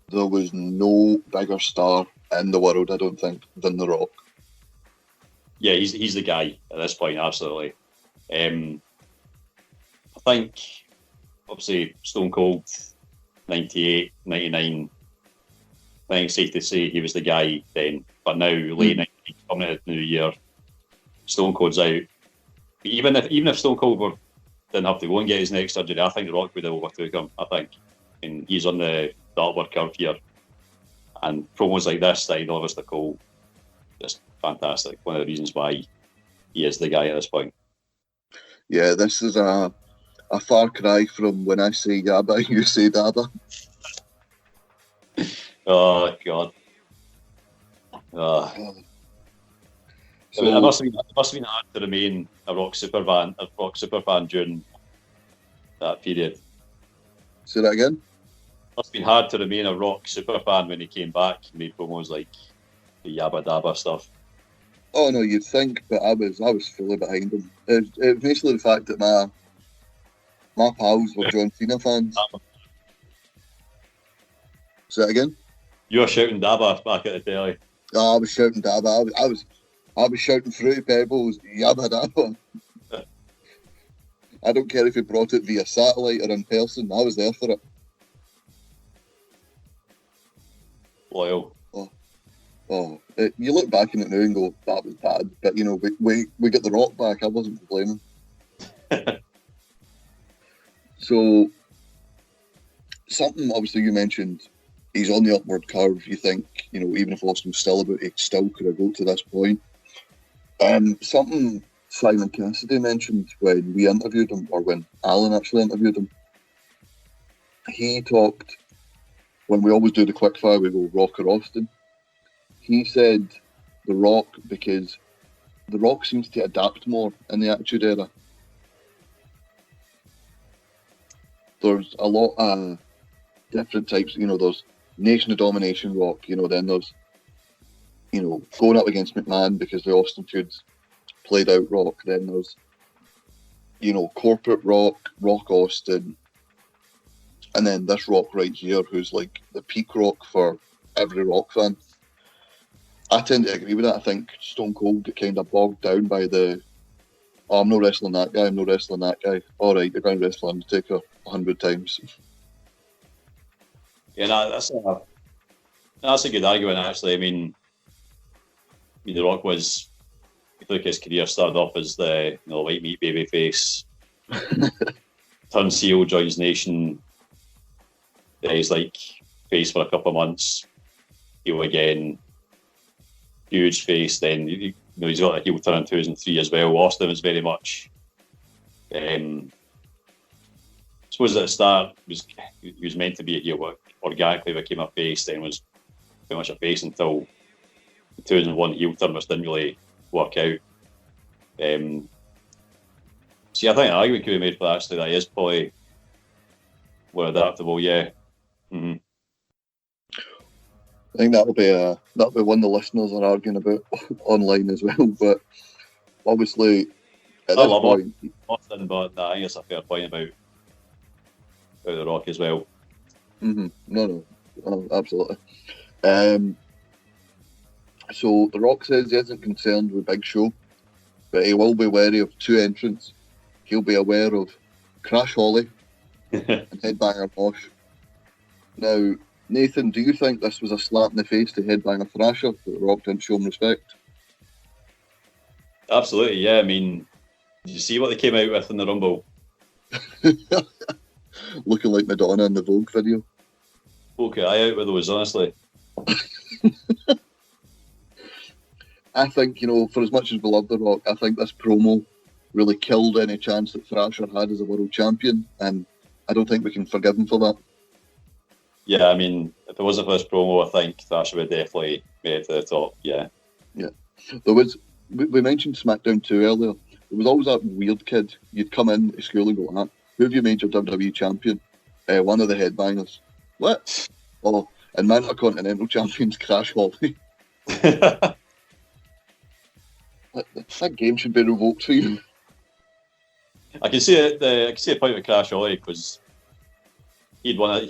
there was no bigger star in the world, I don't think, than The Rock. Yeah, he's the guy at this point, absolutely. I think, obviously, Stone Cold, 98, 99, I think it's safe to say he was the guy then. But now, late 90s, coming into the new year, Stone Cold's out. Even if Stone Cold didn't have to go and get his neck surgery, I think The Rock would have overtook him, I think. And he's on the upward curve here. And promos like this that he delivers to Cole, just fantastic. One of the reasons why he is the guy at this point. Yeah, this is a far cry from when I say Yabba, you say Dada. Oh, God. So it must have been hard to remain a Rock super fan during that period. Say that again? It must have been hard to remain a Rock super fan when he came back and made promos like the Yabba Dabba stuff. Oh no, you'd think, but I was fully behind him. It's basically the fact that my pals were John Cena fans. Say that again? You were shouting Dabba back at the telly. Oh, I was shouting Dabba. I was shouting Fruity Pebbles, Yabba Dabba. I don't care if he brought it via satellite or in person. I was there for it. Loyal. You look back on it now and go, that was bad. But, you know, we got the Rock back. I wasn't complaining. So, something, obviously, you mentioned, he's on the upward curve. You think, you know, even if Austin's still about, he still could have got to this point. Something Simon Cassidy mentioned when we interviewed him, or when Alan actually interviewed him. He talked, when we always do the quickfire, we go Rock or Austin. He said The Rock because The Rock seems to adapt more in the Attitude Era. There's a lot of different types, you know, there's Nation of Domination Rock, you know, then there's, you know, going up against McMahon because the Austin feuds played out Rock, then there's, you know, corporate Rock, Rock Austin, and then this Rock right here who's like the peak Rock for every Rock fan. I tend to agree with that. I think Stone Cold got kind of bogged down by the, oh, I'm not wrestling that guy, I'm not wrestling that guy. All right, you're going to wrestle Undertaker 100 times. Yeah, no, that's a good argument, actually. I mean, The Rock was, if you look at his career, started off as the white meat baby face, turns heel, joins Nation. He's like face for a couple of months, heel again, huge face. Then he's got a heel turn in 2003 as well. Austin was very much. I suppose at the start he was meant to be a heel, but organically became a face. Then was pretty much a face until the 2001 heel turn, which didn't really work out. See, I think an argument could be made for that, actually, that he is probably more adaptable. Yeah. Mm-hmm. I think that'll be one the listeners are arguing about online as well. But obviously, at this point, Austin, but I think it's a fair point about The Rock as well. Mm-hmm. No, absolutely. So The Rock says he isn't concerned with Big Show, but he will be wary of two entrants. He'll be aware of Crash Holly and Headbanger Mosh. Now, Nathan, do you think this was a slap in the face to Headbanger Thrasher that The Rock didn't show him respect? Absolutely, yeah. I mean, did you see what they came out with in the Rumble? Looking like Madonna in the Vogue video. Poke your eye out with those, honestly. I think, you know, for as much as we love The Rock, I think this promo really killed any chance that Thrasher had as a world champion, and I don't think we can forgive him for that. Yeah, I mean, if it wasn't for this promo, I think Thrasher would definitely made it to the top, yeah. Yeah. We mentioned SmackDown 2 earlier. There was always that weird kid. You'd come in to school and go, who have you made your WWE champion? One of the Headbangers. What? Oh, and my Intercontinental Champion's Crash Holly. That game should be revoked for you. I can see it. I can see a point with Crash Holly because he was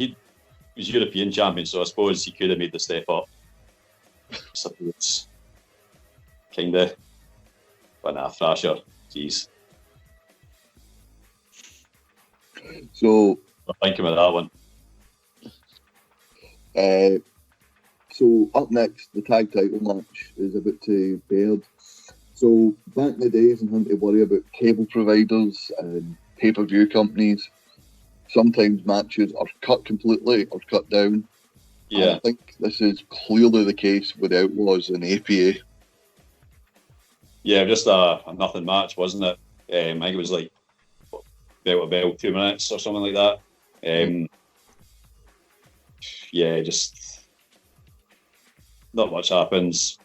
European champion, so I suppose he could have made the step up. So it's kind of, but nah, Thrasher, jeez. So I'm thinking about that one. So up next, the tag title match is about to Baird. So back in the days, and having to worry about cable providers and pay-per-view companies, sometimes matches are cut completely or cut down. Yeah. And I think this is clearly the case with the Outlaws and APA. Yeah, just a nothing match, wasn't it? I think it was like bell to bell, 2 minutes or something like that. Yeah, just not much happens.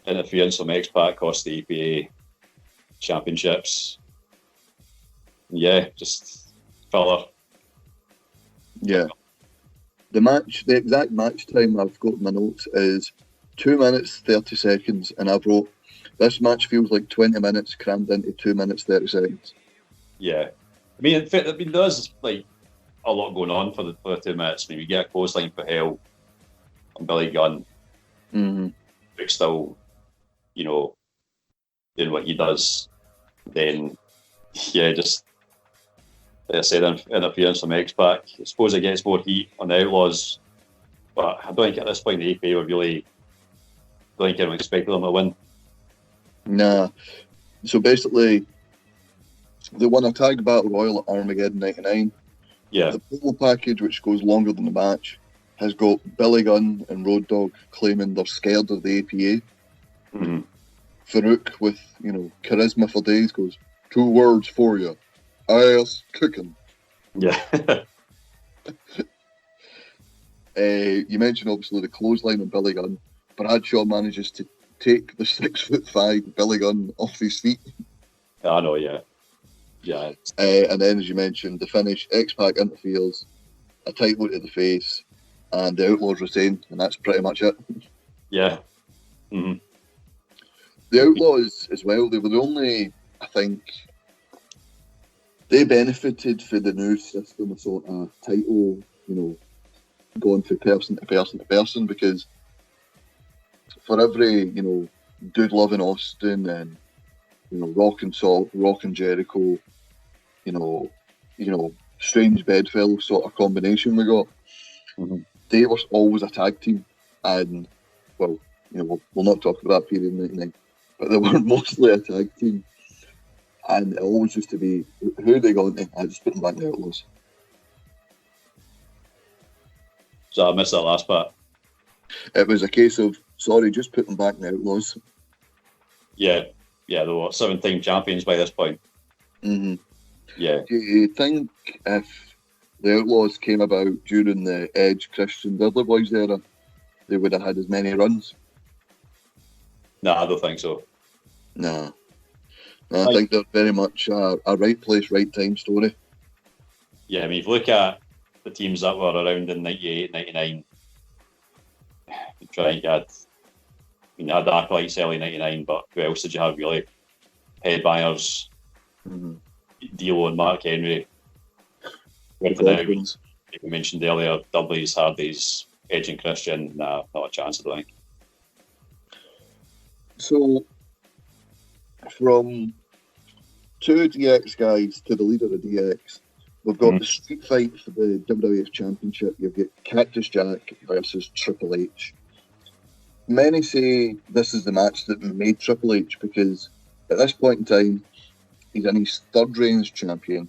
Interference from X-Pac cost the EPA championships. Yeah, just filler. Yeah. The exact match time I've got in my notes is 2 minutes, 30 seconds, and I've wrote, this match feels like 20 minutes crammed into 2 minutes, 30 seconds. Yeah. I mean, there's like a lot going on for the 2 minutes. I mean, we get a clothesline for hell on Billy Gunn. But still, you know, doing what he does. Then, yeah, just like I said, interference from X-Pac. I suppose it gets more heat on the Outlaws, but I don't think at this point the APA were really, I don't think anyone expected them to win. Nah. So basically, they won a tag battle royal at Armageddon 99. Yeah. The promo package, which goes longer than the match, has got Billy Gunn and Road Dogg claiming they're scared of the APA. Farouk, with, you know, charisma for days, goes, 2 words for you. Ass kicking. Yeah. You mentioned, obviously, the clothesline on Billy Gunn. Bradshaw manages to take the 6'5" Billy Gunn off his feet. I know, yeah. Yeah. And then, as you mentioned, the finish, X-Pac interferes, a title to the face, and the Outlaws retain, and that's pretty much it. Yeah. The Outlaws, as well, they were the only, I think, they benefited from the new system of sort of title, you know, going from person to person to person, because for every, you know, Dude Loving Austin and, you know, Rock and Salt, Rock and Jericho, you know, Strange Bedfellow sort of combination we got, they were always a tag team, and, well, you know, we'll not talk about that period in 99, but they were mostly a tag team. And it always used to be, who they got into? I just put them back in the Outlaws. So I missed that last part. It was a case of, sorry, just put them back in the Outlaws. Yeah. Yeah, they were 7-time champions by this point. Yeah. Do you think if the Outlaws came about during the Edge, Christian, Dudley Boys era, they would have had as many runs? No, I don't think so. Nah. I think they're very much a right place, right time story. Yeah, I mean, if you look at the teams that were around in 98, 99, you try and add, I mean, you had the Acolytes early 99, but who else did you have really? Headbangers, D'Lo and Mark Henry. We mentioned earlier, Dudley's, Hardys, Edge and Christian. Nah, not a chance, I don't think. So, from 2 DX guys to the leader of DX, we've got the street fight for the WWF Championship. You've got Cactus Jack versus Triple H. Many say this is the match that made Triple H, because at this point in time, he's in his 3rd reign as champion.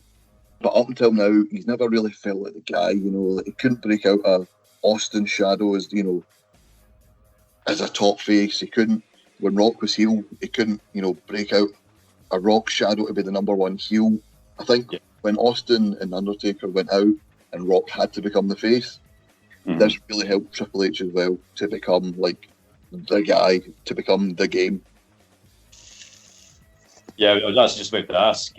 But up until now, he's never really felt like the guy, you know, like he couldn't break out a Austin shadow as, you know, as a top face. He couldn't, when Rock was heel, he couldn't, you know, break out a Rock shadow to be the #1 heel. I think when Austin and Undertaker went out and Rock had to become the face, this really helped Triple H as well to become like the guy, to become the game. Yeah, I was actually just about to ask.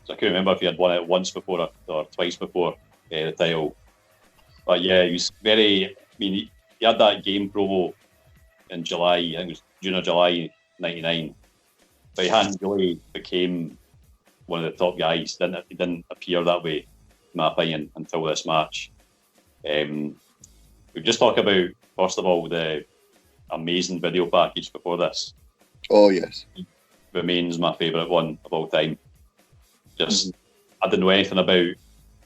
So I couldn't remember if he had won it once before or twice before the title. But yeah, he was very. I mean, he had that game promo in July. I think it was June or July '99. But he hadn't really became one of the top guys. He didn't appear that way, in my opinion, until this match. We just talk about, first of all, the amazing video package before this. Oh yes, remains my favourite one of all time. Just I didn't know anything about.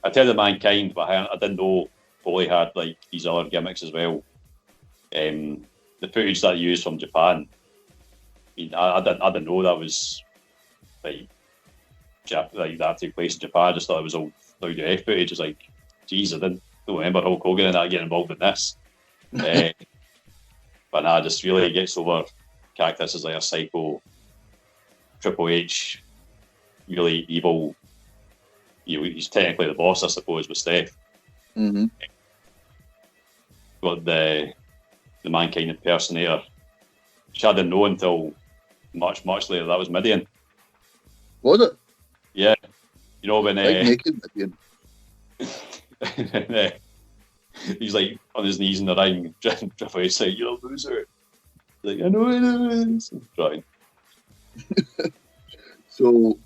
I tell the Mankind, but I didn't know Foley had like these other gimmicks as well. The footage that he used from Japan. I mean, I didn't know that was like that took place in Japan. I just thought it was all WWF footage. It's like, geez, I don't remember Hulk Hogan and that getting involved in this. But nah, just really gets over Cactus as like a psycho. Triple H, really evil. You know, he's technically the boss, I suppose, with Steph. Got the Mankind impersonator, which I didn't know until much later. That was Midian. Was it? Yeah. You know when naked Midian. He's like on his knees in the ring, Triple H saying, "You're a loser." He's like, I know it is. Right. So,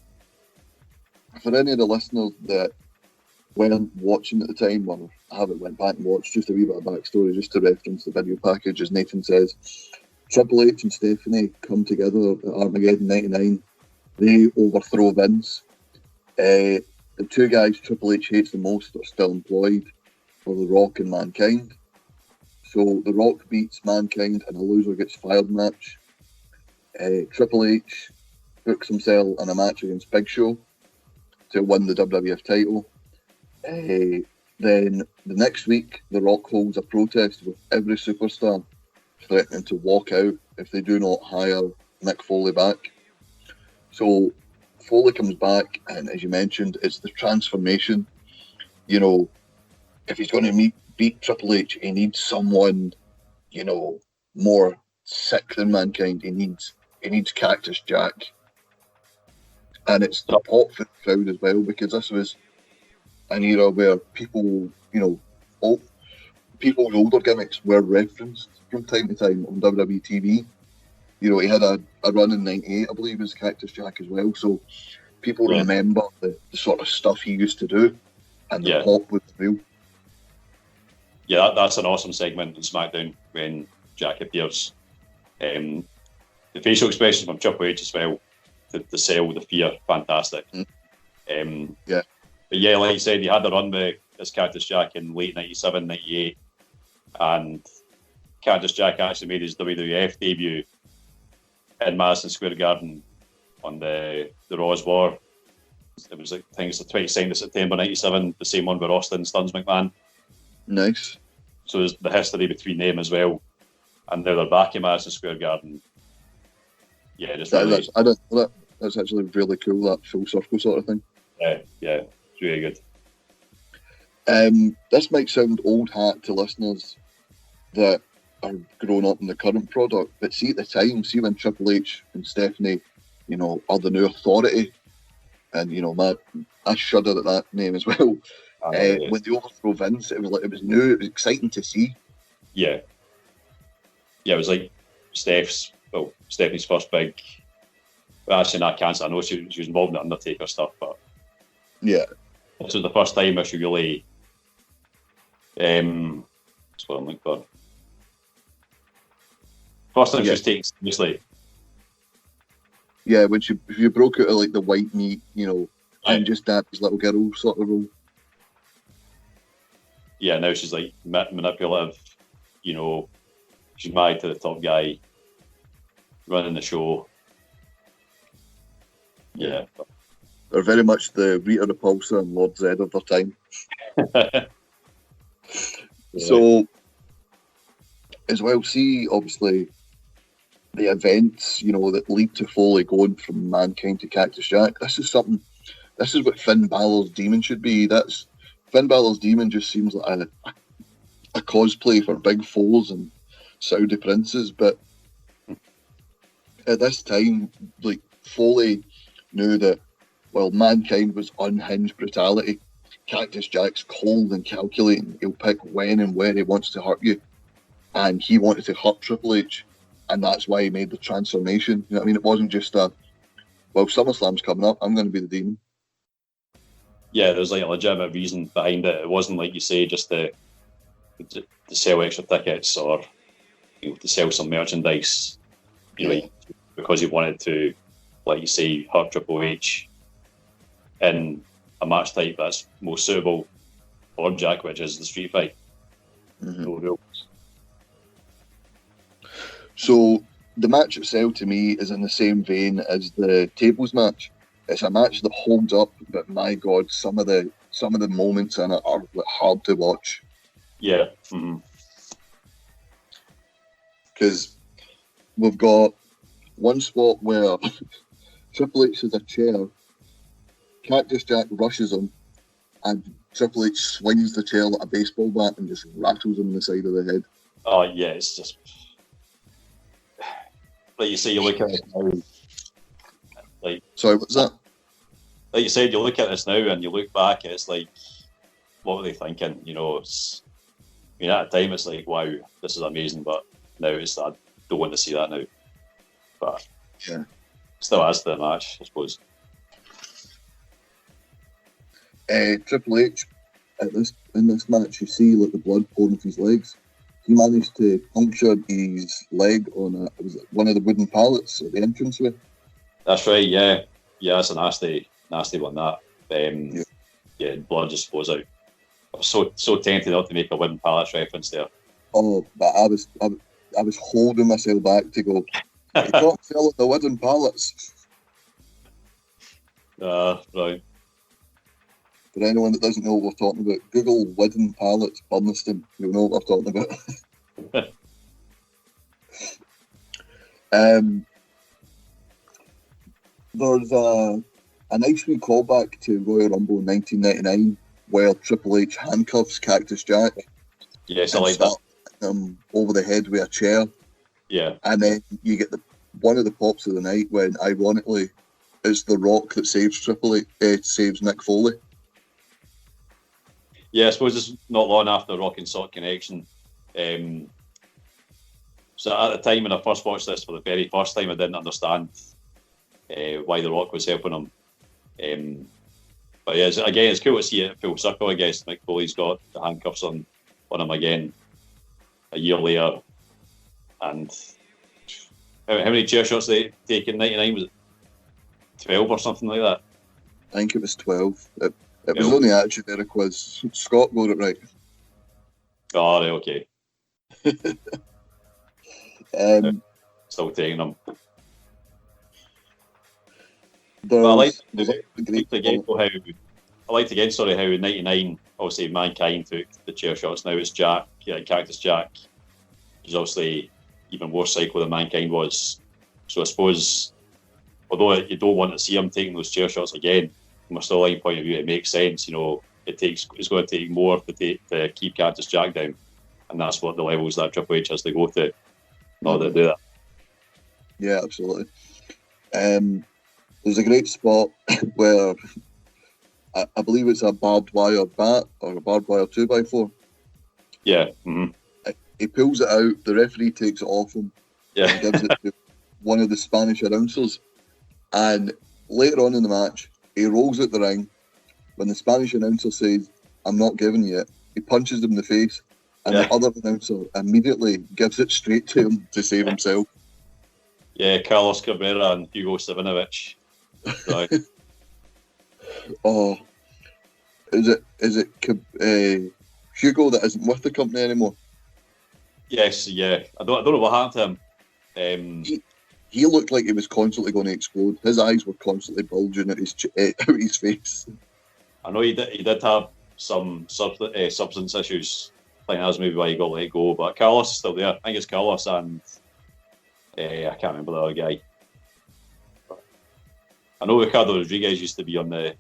for any of the listeners that weren't watching at the time, or I haven't went back and watched, just a wee bit of backstory, just to reference the video package, as Nathan says. Triple H and Stephanie come together at Armageddon 99. They overthrow Vince. The two guys Triple H hates the most are still employed, are The Rock and Mankind. So The Rock beats Mankind in a loser gets fired match. Triple H books himself in a match against Big Show to win the WWF title. Then the next week, The Rock holds a protest with every superstar, threatening to walk out if they do not hire Mick Foley back. So Foley comes back, and as you mentioned, it's the transformation. You know, if he's going to beat Triple H, he needs someone, you know, more sick than Mankind. He needs Cactus Jack. And it's the pop for the crowd as well, because this was an era where people, you know, people's older gimmicks were referenced from time to time on WWE TV. You know, he had a run in '98, I believe, as Cactus Jack as well. So people remember the sort of stuff he used to do, and the pop was real. Yeah, that's an awesome segment in SmackDown when Jack appears. The facial expressions from Triple H as well, the sell, the fear, fantastic. But yeah, like you said, he had a run with as Cactus Jack in late 97, 98. And Cactus Jack actually made his WWF debut in Madison Square Garden on the Raw's War. It was, I think it's the 22nd of September 97, the same one where Austin stuns McMahon. Nice. So there's the history between them as well. And now they're back in Madison Square Garden. Yeah, just really... That's actually really cool, that full circle sort of thing. Yeah. Really good. This might sound old hat to listeners that are grown up in the current product, but see at the time, see when Triple H and Stephanie, you know, are the new authority, and you know, I shudder at that name as well. When they overthrow Vince, it was new, it was exciting to see. Yeah, it was like Stephanie's first big. Well, actually, not cancer. I know she was involved in the Undertaker stuff, but yeah. This was the first time I should really, that's what I'm looking for. First time she was taken seriously. Yeah, when you broke out of like the white meat, you know, and just Daddy's little girl sort of role. Yeah, now she's like manipulative, you know, she's married to the top guy, running the show. Yeah. They're very much the Rita Repulsa and Lord Zed of their time. So, as well, see, obviously, the events, you know, that lead to Foley going from Mankind to Cactus Jack. This is what Finn Balor's demon should be. Finn Balor's demon just seems like a cosplay for big foes and Saudi princes. But at this time, like, Foley knew that, well, Mankind was unhinged brutality. Cactus Jack's cold and calculating. He'll pick when and where he wants to hurt you. And he wanted to hurt Triple H. And that's why he made the transformation. You know what I mean? It wasn't just SummerSlam's coming up, I'm going to be the demon. Yeah, there's like a legitimate reason behind it. It wasn't like you say, just to sell extra tickets or, you know, to sell some merchandise. You know, because he wanted to, like you say, hurt Triple H in a match type that's most suitable for Jack, which is the street fight. Mm-hmm. No rules. So the match itself, to me, is in the same vein as the tables match. It's a match that holds up, but my God, some of the moments in it are hard to watch. Yeah. Because we've got one spot where Triple H has a chair, Cactus Jack rushes him, and Triple H swings the chair like a baseball bat and just rattles him in the side of the head. Oh yeah, it's just like you say. You look at it now, like sorry, what's that? Like you said, you look at this now and you look back, it's like, what were they thinking? You know, it's. I mean, at the time, it's like, wow, this is amazing, but now it's I don't want to see that now. But yeah, still adds to the match, I suppose. Triple H in this match, you see like the blood pouring from his legs. He managed to puncture his leg on one of the wooden pallets at the entranceway. That's right. Yeah, that's a nasty one. That blood just flows out. I was so tempted not to make a wooden pallets reference there. Oh, but I was holding myself back to go. He can't sell at the wooden pallets. Right. For anyone that doesn't know what we're talking about, Google wooden pallets Burniston. You'll know what we're talking about. There's a nice wee callback to Royal Rumble in 1999 where Triple H handcuffs Cactus Jack. Yes, I like that. Over the head with a chair. Yeah. And then you get one of the pops of the night when, ironically, it's The Rock that saves saves Mick Foley. Yeah, I suppose it's not long after Rock and Sock Connection. So at the time when I first watched this for the very first time, I didn't understand why The Rock was helping him. But yeah, again, it's cool to see it full circle. I guess Mick Foley's got the handcuffs on him again a year later. And how many chair shots did they take in '99? Was it 12 or something like that? I think it was 12. It was only actually there because Scott got it right. Oh, right, okay. Still taking them. I liked again how in '99, obviously Mankind took the chair shots. Now it's Jack, Cactus Jack. He's obviously even more psycho than Mankind was. So I suppose, although you don't want to see him taking those chair shots again, from a storyline point of view, it makes sense. It's going to take more to keep Cactus Jack down, and that's what the levels that Triple H has to go to in order to do that. Yeah, absolutely. There's a great spot where I believe it's a barbed wire bat or a barbed wire 2x4. Yeah. Mm-hmm. He pulls it out, the referee takes it off him, and gives it to one of the Spanish announcers. And later on in the match, he rolls out the ring. When the Spanish announcer says, "I'm not giving you it," he punches him in the face, and the other announcer immediately gives it straight to him to save himself. Yeah, Carlos Cabrera and Hugo Savinovich. Right. Oh, is it Hugo that isn't with the company anymore? Yes, yeah. I don't know what happened to him. He looked like he was constantly going to explode. His eyes were constantly bulging out his face. I know he did have some substance issues. I think that's maybe why he got let go. But Carlos is still there. I think it's Carlos and I can't remember the other guy. I know Ricardo Rodriguez used to be on the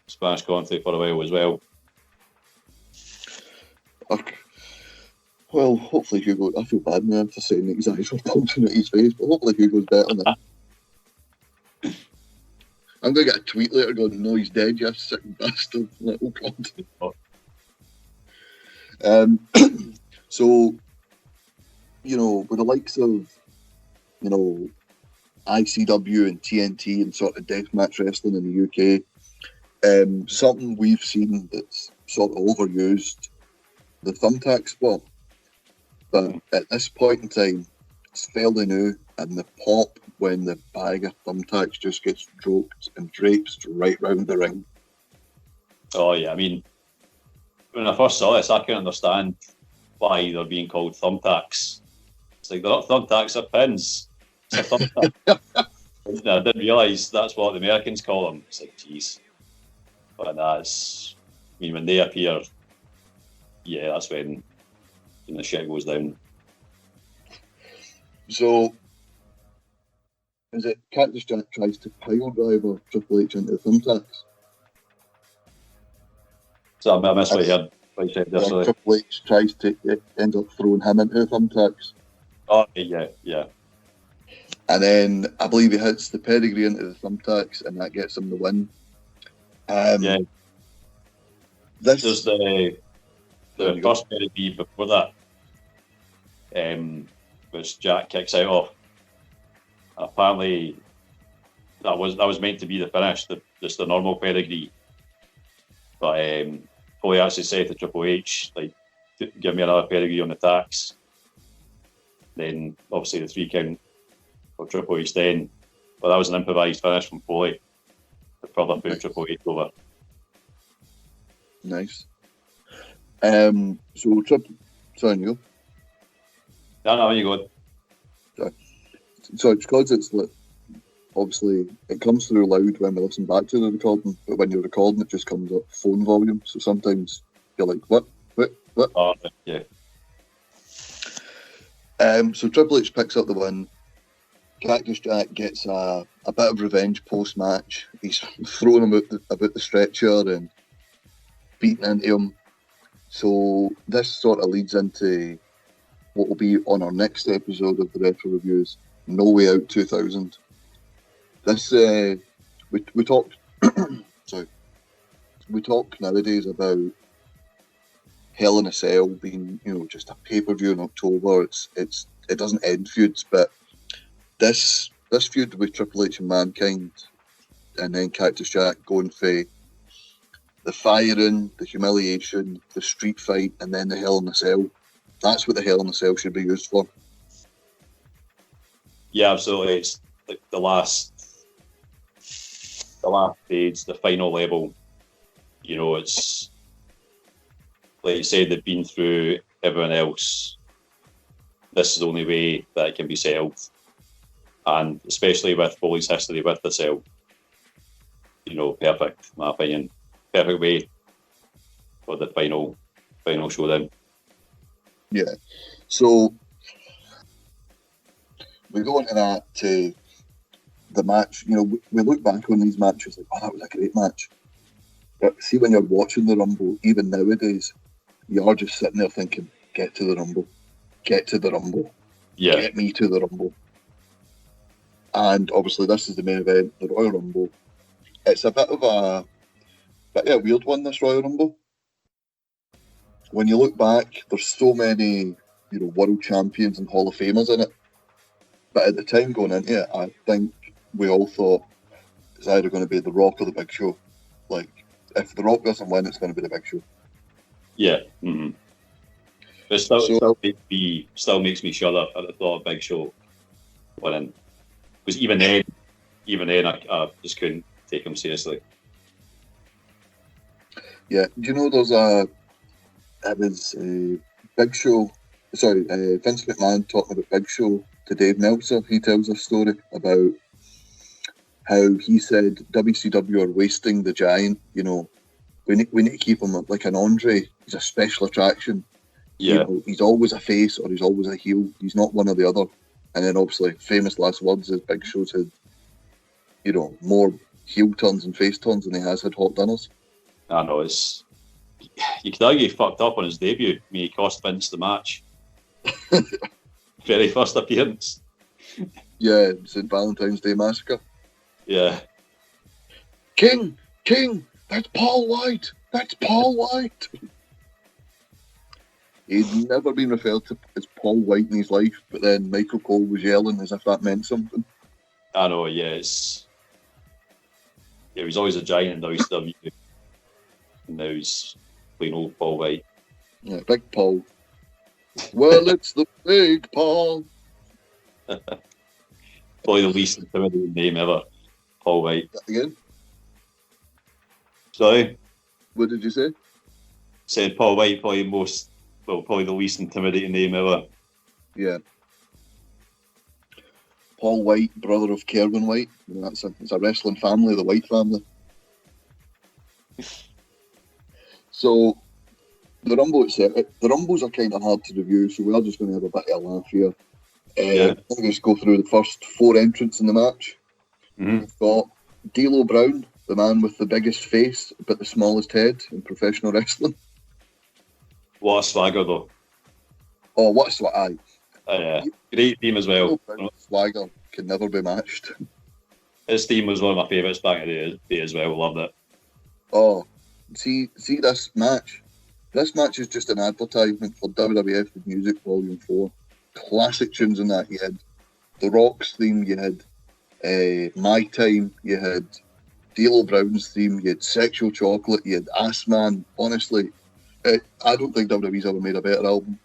Spanish commentary for a while as well. Okay. Well, hopefully Hugo. I feel bad now for saying that his eyes were bulging at his face, but hopefully Hugo's better now. I'm going to get a tweet later going, "No, he's dead, you sick bastard." Like, oh, God. So, with the likes of, ICW and TNT and sort of deathmatch wrestling in the UK, something we've seen that's sort of overused, the thumbtack spot. But at this point in time, it's fairly new, and the pop when the bag of thumbtacks just gets draped and draped right round the ring. Oh yeah, I mean, when I first saw this, I couldn't understand why they're being called thumbtacks. It's like they're not thumbtacks, they're pins. It's a thumbtack. I didn't realise that's what the Americans call them. It's like, geez. But when they appear, yeah, that's when the shit goes down. So, is it Cactus Jack tries to pile driver Triple H into the thumbtacks? So I missed what you said there. Sorry. Triple H tries to end up throwing him into the thumbtacks. Oh, yeah. And then I believe he hits the pedigree into the thumbtacks, and that gets him the win. Yeah. There's the first pedigree before that, which Jack kicks out of. Apparently, that was meant to be the finish, just the normal pedigree. But Foley actually said to Triple H, like, give me another pedigree on the tax. Then obviously the 3 count for Triple H then. But that was an improvised finish from Foley to further put Triple H over. Nice. Sorry, Neil. No, you go. So it's because it's like, obviously it comes through loud when we listen back to the recording, but when you're recording it just comes up phone volume. So sometimes you're like, what? Oh, yeah. So Triple H picks up the win. Cactus Jack gets a bit of revenge post match. He's throwing him about the stretcher and beating into him. So this sort of leads into what will be on our next episode of the Retro Reviews, No Way Out 2000. This we talked sorry. We talk nowadays about Hell in a Cell being, just a pay-per-view in October. It doesn't end feuds, but this feud with Triple H and Mankind, and then Cactus Jack going for the firing, the humiliation, the street fight, and then the Hell in a Cell. That's what the Hell in a Cell should be used for. Yeah, absolutely. It's like the last stage, the final level. It's like you said, they've been through everyone else. This is the only way that it can be settled. And especially with Foley's history with the cell, perfect, in my opinion. Perfect way for the final showdown. Yeah. So we go into that to the match. We look back on these matches like, oh, that was a great match. But see, when you're watching the Rumble, even nowadays, you are just sitting there thinking, get to the Rumble. Get to the Rumble. Yeah. Get me to the Rumble. And obviously this is the main event, the Royal Rumble. It's a bit of a weird one, this Royal Rumble. When you look back, there's so many, world champions and Hall of Famers in it. But at the time going into it, I think we all thought it's either going to be The Rock or The Big Show. Like, if The Rock doesn't win, it's going to be The Big Show. Yeah. Mm-hmm. But still makes me shudder at the thought of Big Show winning. Because even then, I just couldn't take him seriously. Yeah, do you know there's Big Show, Vince McMahon talking about Big Show to Dave Meltzer. He tells a story about how he said WCW are wasting the Giant. We need to keep him like an Andre. He's a special attraction. Yeah. He's always a face or he's always a heel. He's not one or the other. And then obviously, famous last words is Big Show's had, more heel turns and face turns than he has had hot dinners. I know, you could argue he fucked up on his debut. I mean, he cost Vince the match. Very first appearance. Yeah, St. Valentine's Day Massacre. Yeah. King, that's Paul White. He'd never been referred to as Paul White in his life, but then Michael Cole was yelling as if that meant something. I know, yeah. He was always a giant in WCW. And now he's plain old Paul White. Yeah, Big Paul. Well, it's the Big Paul. Probably the least intimidating name ever. Paul White. Again? Sorry? What did you say? Said Paul White, probably the least intimidating name ever. Yeah. Paul White, brother of Kerwin White. It's a wrestling family, the White family. So, the Rumble itself, the Rumbles are kind of hard to review, so we are just going to have a bit of a laugh here. I'm going to just go through the first 4 entrants in the match. Mm-hmm. We've got D'Lo Brown, the man with the biggest face but the smallest head in professional wrestling. What a swagger, though. Oh, what a swagger. Great team as well. Swagger can never be matched. His team was one of my favourites back in the day as well. Loved it. Oh, see this match. This match is just an advertisement for WWF The Music Volume 4. Classic tunes in that. You had The Rock's theme, you had My Time, you had D'Lo Brown's theme, you had Sexual Chocolate, you had Ass Man. Honestly, I don't think WWE's ever made a better album.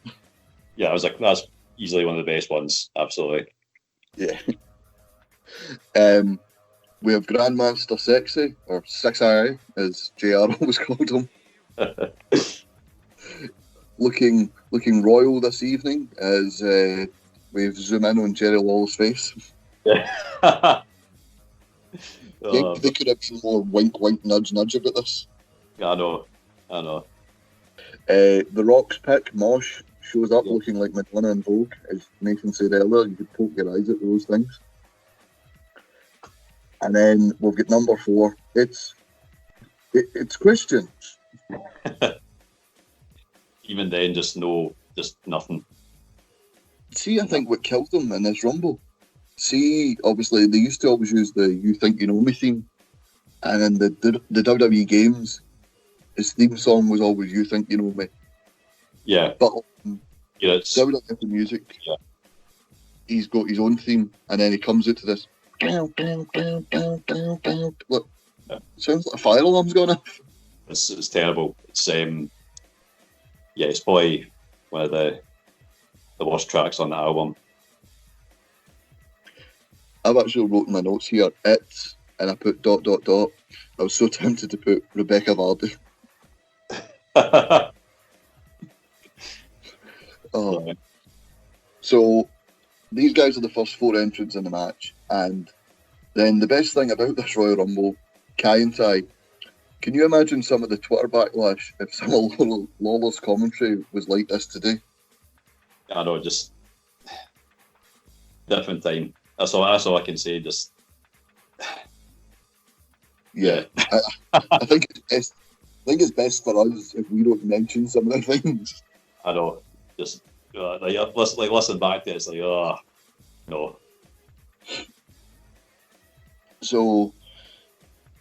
Yeah, I was like, that's easily one of the best ones. Absolutely. Yeah. We have Grandmaster Sexy, or 6i, as JR always called him. Looking royal this evening as we zoom in on Jerry Lawler's face. Yeah. They could have some more wink, nudge about this. I know. The Rock's pick, Mosh, shows up looking like Madonna in Vogue, as Nathan said earlier. You could poke your eyes at those things. And then we'll get number 4. It's Christian. Even then, just nothing. See, I think what killed them in this Rumble. See, obviously, they used to always use the "You Think You Know Me" theme, and in the WWE games, his theme song was always "You Think You Know Me." Yeah, but it's WWE music. Yeah, he's got his own theme, and then he comes out to this. Look, sounds like a fire alarm's going off. It's terrible. It's it's probably one of the worst tracks on the album. I've actually wrote in my notes here, "It's," and I put ... I was so tempted to put Rebecca Vardy. Yeah. So these guys are the first 4 entrants in the match, and then the best thing about this Royal Rumble, Kai and Tai, can you imagine some of the Twitter backlash if some of Lawler's commentary was like this today? I know, just different time. That's all I can say. Just yeah. I think it's best for us if we don't mention some of the things. I know. Just listen back to it. It's like, oh no. So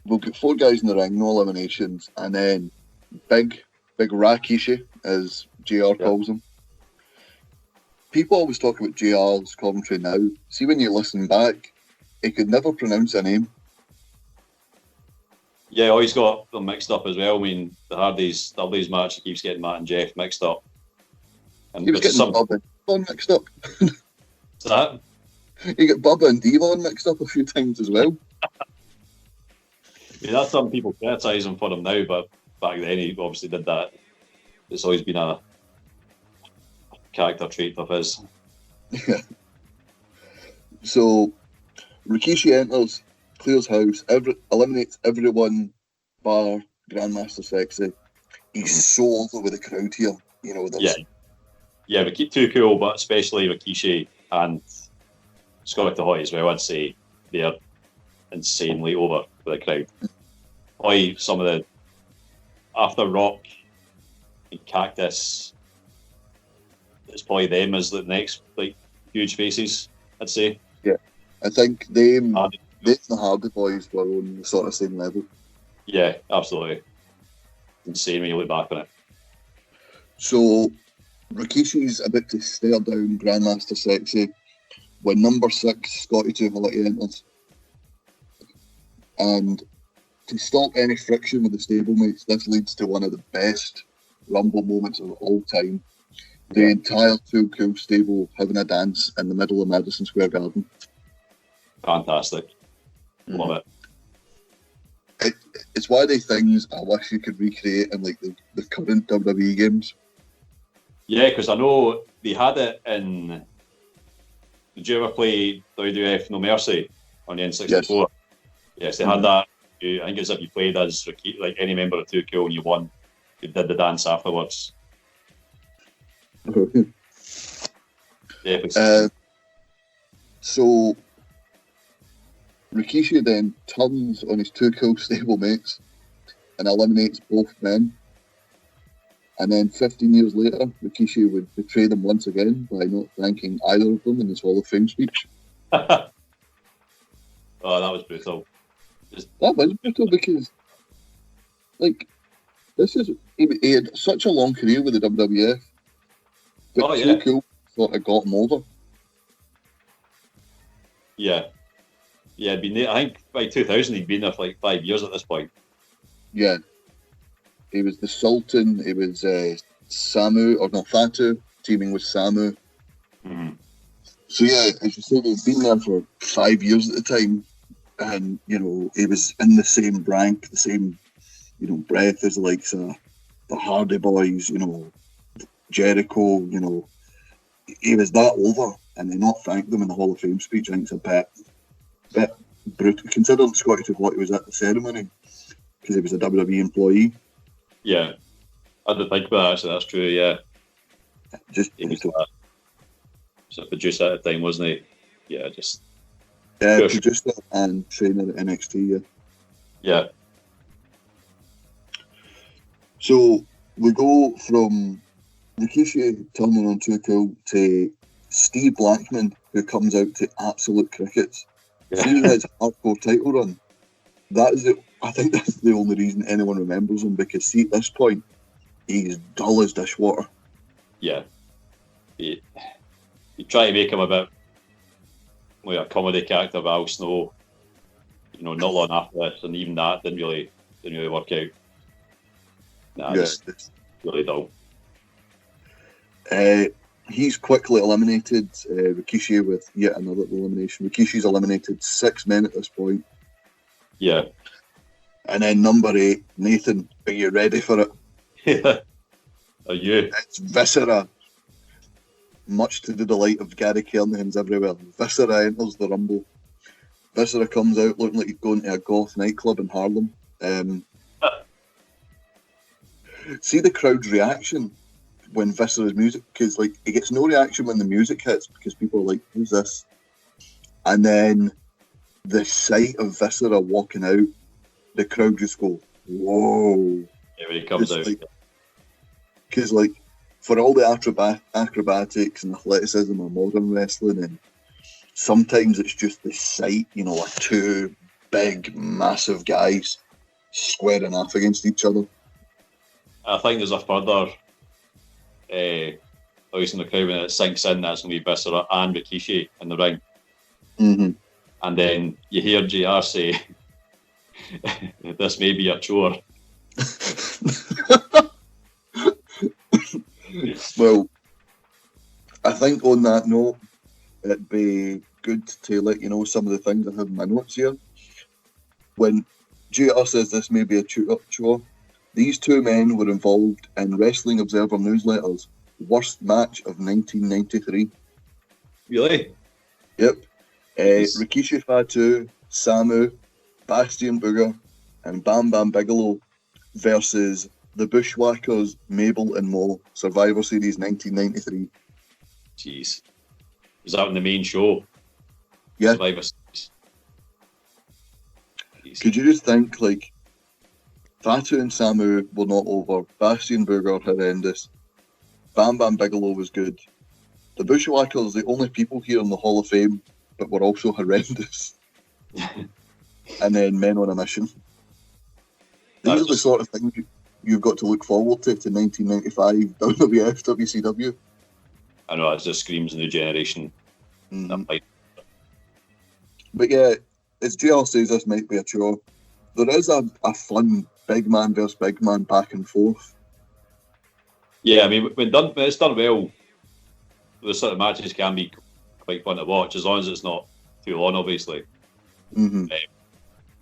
we'll get 4 guys in the ring, no eliminations, and then big Rikishi, as JR calls him. People always talk about JR's commentary now. See, when you listen back, he could never pronounce a name. Yeah, he's got them mixed up as well. I mean, the Hardys match, he keeps getting Matt and Jeff mixed up. And he was getting Bubba and Devon mixed up. What's that? He got Bubba and Devon mixed up a few times as well. Yeah, that's some people criticise him for him now, but back then he obviously did that. It's always been a character trait of his. Yeah. So Rikishi enters, clears house, eliminates everyone bar Grandmaster Sexy. He's so over with the crowd here. You know, yeah, too cool, but especially Rikishi and Scott Ahoy as well. I'd say they're insanely over with the crowd. Probably some of the after Rock and Cactus, it's probably them as the next huge faces, I'd say. Yeah, I think they and the Hardy Boys were on the sort of same level. Yeah, absolutely. Insane when you look back on it. So Rikishi's about to stare down Grandmaster Sexy when number 6, Scotty 2 Holiday enters. And to stop any friction with the stablemates, this leads to one of the best Rumble moments of all time. The entire Too Cool stable having a dance in the middle of Madison Square Garden. Fantastic. Love it. It's one of the things I wish you could recreate in the current WWE games. Yeah, because I know they had it in. Did you ever play WWF No Mercy on the N64? Yes, they had that. I think it's if you played as any member of Too Cool and you won, you did the dance afterwards. So Rikishi then turns on his Too Cool stablemates and eliminates both men. And then 15 years later, Rikishi would betray them once again by not thanking either of them in his Hall of Fame speech. Oh, that was brutal. That was brutal because, he had such a long career with the WWF, but Too Cool sort of got him over. Yeah. Yeah, been there. I think by 2000 he'd been there for like 5 years at this point. Yeah. He was the Sultan. He was Fatu, teaming with Samu. Mm-hmm. So yeah, as you said, he'd been there for 5 years at the time, and you know he was in the same rank, the same, you know, breath as the likes of the Hardy Boys, you know, Jericho. You know, he was that over, and they not thanked them in the Hall of Fame speech. I think it's a bit brutal, considering Scottish what he was at the ceremony, because he was a WWE employee. Yeah, I didn't think about that, actually. That's true. Yeah, Just he was a producer at the time, wasn't he? Yeah, just producer and trainer at NXT. Yeah. So we go from Rikishi turning on Too Cool to Steve Blackman, who comes out to Absolute Crickets. Seeing his hardcore title run, I think that's the only reason anyone remembers him, because see, at this point, he's dull as dishwater. Yeah. You try to make him a bit like a comedy character of Al Snow, you know, not long after this, and even that didn't really work out. Nah, yeah, it's really dull. He's quickly eliminated Rikishi with yet another elimination. Rikishi's eliminated 6 men at this point. Yeah. And then number 8, Nathan, are you ready for it? Yeah. Are you? It's Viscera. Much to the delight of Gary Kernaghan's everywhere, Viscera enters the Rumble. Viscera comes out looking like he's going to a goth nightclub in Harlem. See the crowd's reaction when Viscera's music, because like he gets no reaction when the music hits, because people are like, who's this? And then the sight of Viscera walking out, the crowd just go, whoa. Yeah, when he comes out. Because like, for all the acrobatics and athleticism of modern wrestling, and sometimes it's just the sight, you know, like 2 big, massive guys squaring off against each other. I think there's a further voice in the crowd when it sinks in, that's going to be Viscera and Rikishi in the ring. Mm-hmm. And then you hear JR say, this may be a chore. Well, I think on that note, it'd be good to let you know some of the things I have in my notes here. When JR says this may be a chore, these 2 men were involved in Wrestling Observer Newsletter's worst match of 1993. Really? Yep. Rikishi Fatu, Samu, Bastion Booger, and Bam Bam Bigelow versus the Bushwhackers, Mabel and Mo, Survivor Series 1993. Jeez. Was that on the main show? Yeah. Survivor Series. Jeez. Could you just think, like, Fatu and Samu were not over, Bastion Booger horrendous, Bam Bam Bigelow was good. The Bushwhackers, the only people here in the Hall of Fame, but were also horrendous. And then Men on a Mission. These are the sort of things you've got to look forward to 1995 WWF, WCW. I know, it just screams new generation. Mm-hmm. Like, but yeah, as JR says, this might be a chore. There is a fun big man versus big man back and forth. yeah, I mean, when it's done well, those sort of matches can be quite fun to watch, as long as it's not too long, obviously. Mm-hmm.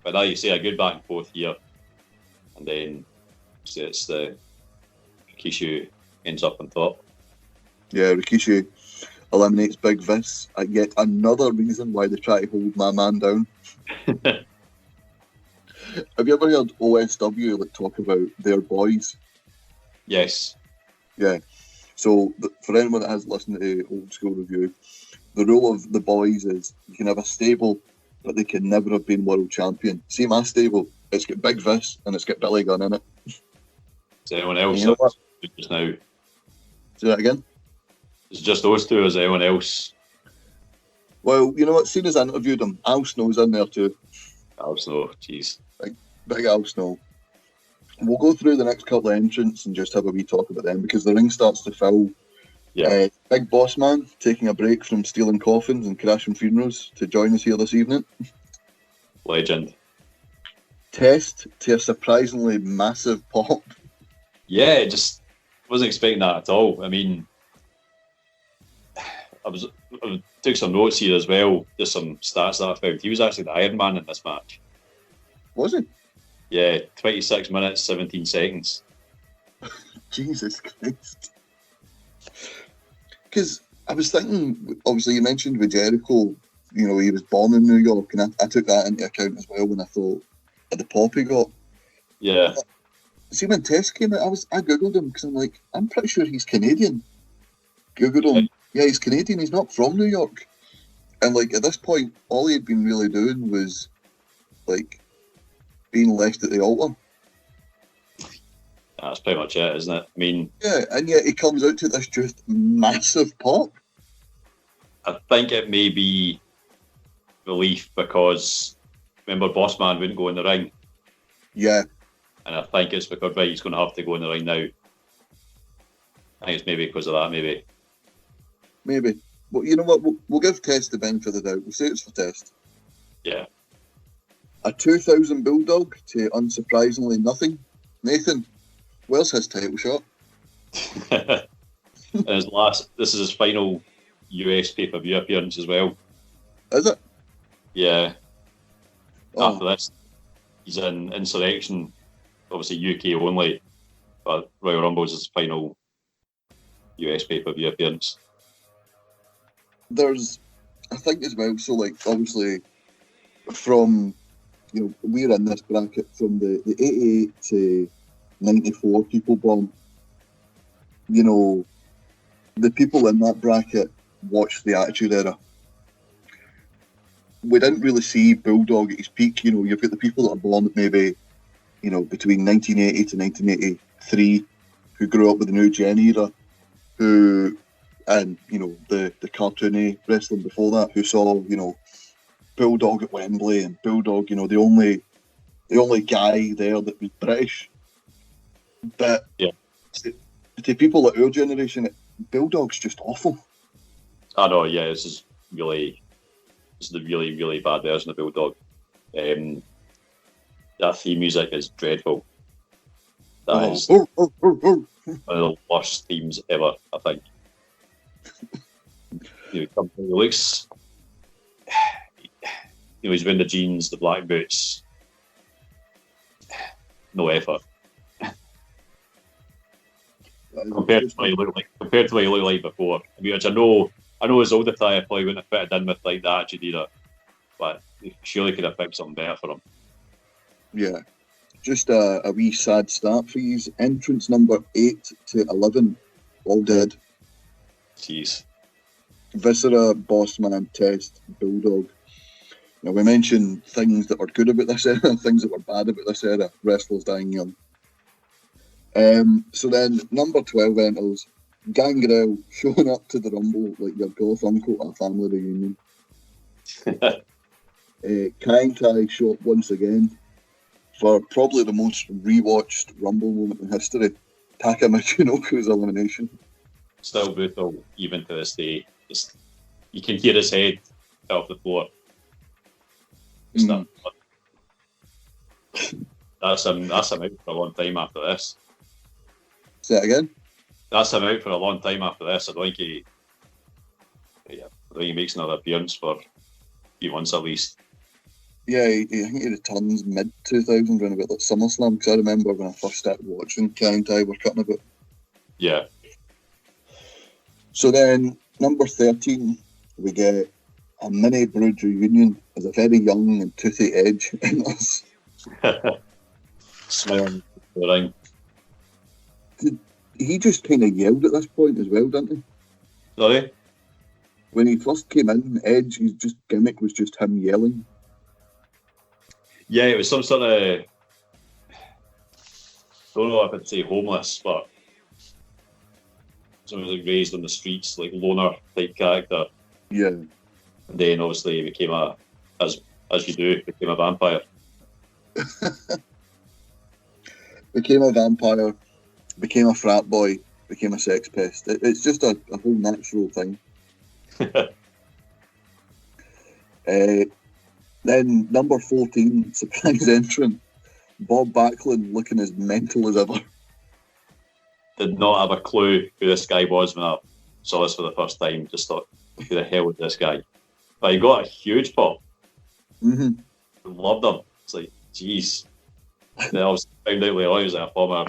But now you see a good back and forth here, and then it's the Rikishi ends up on top. Yeah, Rikishi eliminates Big Vis. Yet another reason why they try to hold my man down. Have you ever heard OSW talk about their boys? Yes. Yeah. So for anyone that has listened to Old School Review, the rule of the boys is you can have a stable, but they can never have been world champion. See my stable, it's got Big Vis and it's got Billy Gunn in it. Is anyone else? You know what? Just now. Say that again? It's just those two, is anyone else? Well, you know what? Seeing as I interviewed him, Al Snow's in there too. Al Snow, jeez. Big Al Snow. We'll go through the next couple of entrants and just have a wee talk about them because the ring starts to fill. Yeah. Big Boss Man taking a break from stealing coffins and crashing funerals to join us here this evening. Legend. Test to a surprisingly massive pop. Yeah, just wasn't expecting that at all. I mean, I took some notes here as well, just some stats that I found. He was actually the Iron Man in this match. Was it? Yeah, 26 minutes, 17 seconds. Jesus Christ. Because I was thinking, obviously you mentioned with Jericho, you know, he was born in New York, and I took that into account as well when I thought of the pop he got. Yeah. See, when Test came out, I googled him because I'm like, I'm pretty sure he's Canadian. Googled him. Yeah, he's Canadian. He's not from New York. And like at this point, all he had been really doing was like being left at the altar. That's pretty much it, isn't it? I mean, yeah, and yet he comes out to this just massive pop. I think it may be relief because remember, Bossman wouldn't go in the ring. Yeah. And I think it's because, right, he's going to have to go in the ring now. I think it's maybe because of that, maybe. Maybe. But you know what? We'll give Test the benefit of the doubt. We'll say it's for Test. Yeah. A 2,000 Bulldog to unsurprisingly nothing. Nathan, where's his title shot? And this is his final US pay-per-view appearance as well. Is it? Yeah. Oh. After this, he's in Insurrection, obviously UK only, but Royal Rumble is his final US pay-per-view appearance. There's, I think as well, so like obviously from, you know, we're in this bracket from the 88 to 94 people born. You know, the people in that bracket watched the Attitude Era. We didn't really see Bulldog at his peak. You know, you've got the people that are born maybe, you know, between 1980 to 1983, who grew up with the New Gen era, who, and, you know, the cartoony wrestling before that, who saw, you know, Bulldog at Wembley and Bulldog, you know, the only guy there that was British. But yeah, to people like our generation, Bulldog's just awful. I know, yeah, this is the really, really bad version of Bulldog. That theme music is dreadful. That is one of the worst themes ever, I think. He looks, you know, he's wearing the jeans, the black boots, no effort. Compared to what he looked like before. I mean, which I know his old attire probably wouldn't have fitted in with like the Attitude Era, but he surely could have picked something better for him. Yeah, just a wee sad start for you. Entrance number 8 to 11, all dead. Jeez. Viscera, Bossman, Test, Bulldog. Now we mentioned things that were good about this era, things that were bad about this era. Wrestlers dying young. So then, number 12 enters Gangrel showing up to the Rumble like your goth uncle at a family reunion. Kai show up once again for probably the most rewatched Rumble moment in history. Taka Michinoku's elimination. Still brutal, even to this day. Just, you can hear his head off the floor. That's him out for a long time after this. Say it again? That's him out for a long time after this. I don't think he makes another appearance for a few months at least. Yeah, I think he returns mid-2000 around about like SummerSlam, because I remember when I first started watching Kai and Tai were cutting about. Yeah. So then, number 13, we get a mini Brood reunion as a very young and toothy Edge in this. Smiling the ring. He just kind of yelled at this point as well, didn't he? Sorry? When he first came in, Edge, his just gimmick was just him yelling. Yeah, it was some sort of, I don't know if I'd say homeless, but someone like raised on the streets, like loner type character. Yeah. And then obviously he became as you do, became a vampire. Became a vampire, became a frat boy, became a sex pest. It's just a whole natural thing. Then number 14, surprise entrant, Bob Backlund, looking as mental as ever. Did not have a clue who this guy was when I saw this for the first time. Just thought, who the hell is this guy? But he got a huge pop. Mm-hmm. Loved him. It's like, jeez. Then I was found out later on he was like a former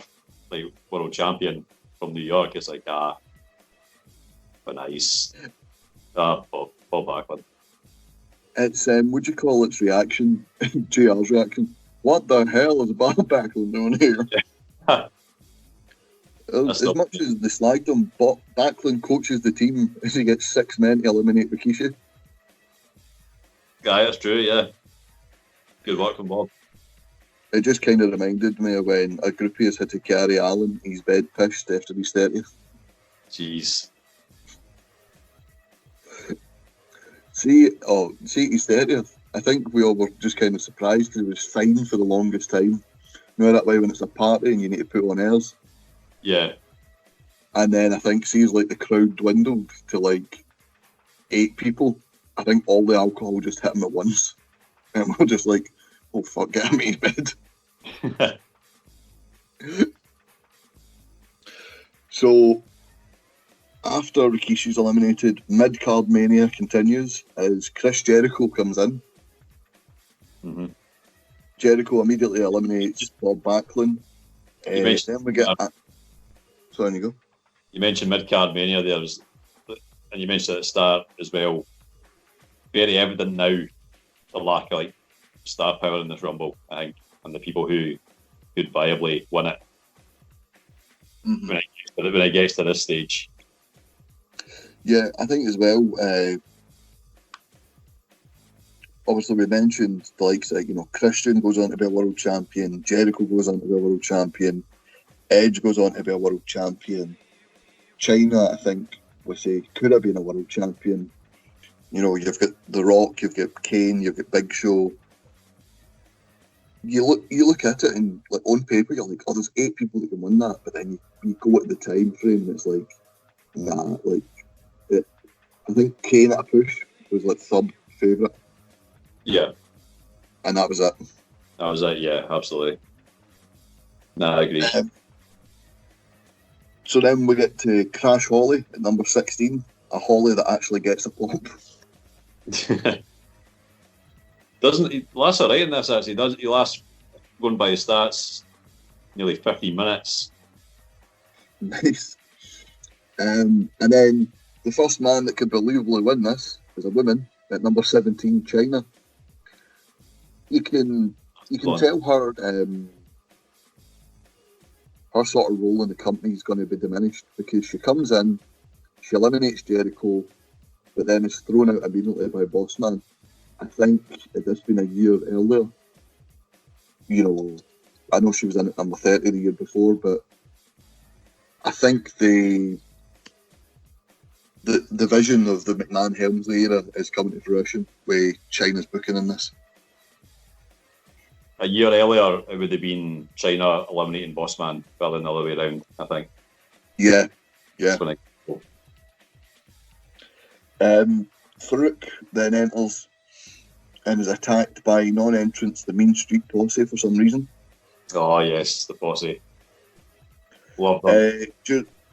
world champion from New York. It's like, but nice. Bob Backlund. It's would you call its reaction? JR's reaction. What the hell is Bob Backlund doing here? As much as they slagged him, Backlund coaches the team as he gets 6 men to eliminate Rikishi. Guy, that's true. Yeah, good work from Bob. It just kind of reminded me of when a groupie has had to carry Alan, his bed pissed after his 30th. Jeez. See his 30th. I think we all were just kind of surprised because he was fine for the longest time. You know that way when it's a party and you need to put on airs. Yeah. And then I think sees like the crowd dwindled to like 8 people. I think all the alcohol just hit him at once. And we're just like, oh fuck, get him in bed. So after Rikishi's eliminated, mid-card mania continues as Chris Jericho comes in. Mm-hmm. Jericho immediately eliminates Bob Backlund. Then we get... Sorry, you go. You mentioned mid-card mania there, and you mentioned at the start as well, very evident now the lack of star power in this Rumble, I think, and the people who could viably win it when it gets to this stage. Yeah, I think as well, obviously we mentioned the likes of, Christian goes on to be a world champion, Jericho goes on to be a world champion, Edge goes on to be a world champion, China, I think, we say, could have been a world champion. You've got The Rock, you've got Kane, you've got Big Show. You look at it and on paper you're like, oh, there's 8 people that can win that, but then you go at the time frame and it's like, nah, I think Kane at a push was third favourite. Yeah. And that was it. That was it, yeah, absolutely. No, I agree. So then we get to Crash Holly at number 16, a Holly that actually gets a pop. Doesn't he lasts all right in this actually? He lasts, going by the stats, nearly 15 minutes. Nice. And then the first man that could believably win this is a woman at number 17, China. You can tell her her sort of role in the company is going to be diminished because she comes in, she eliminates Jericho, but then is thrown out immediately by Bossman. I think if this been a year earlier, I know she was in at number 30 the year before, but I think the vision of the McMahon-Helmsley era is coming to fruition with China's booking in this. A year earlier, it would have been China eliminating Bossman rather than the other way around, I think. Yeah. Farouk then enters and is attacked by non-entrants, the Mean Street Posse, for some reason. Oh, yes, the Posse. Love them.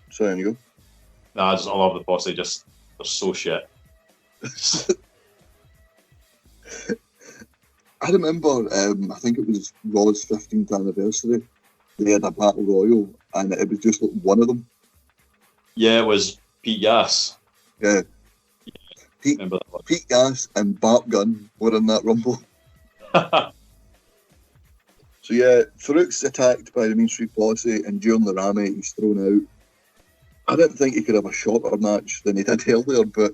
Sorry, you go. Nah, I love the Posse, they're so shit. I remember, I think it was Raw's 15th anniversary, they had a Battle Royal, and it was just one of them. Yeah, it was Pete Gas. Yeah. Pete Gas and Bart Gunn were in that Rumble. So yeah, Farouk's attacked by the Mean Street Posse, and during the Rammy he's thrown out. I didn't think he could have a shorter match than he did earlier, but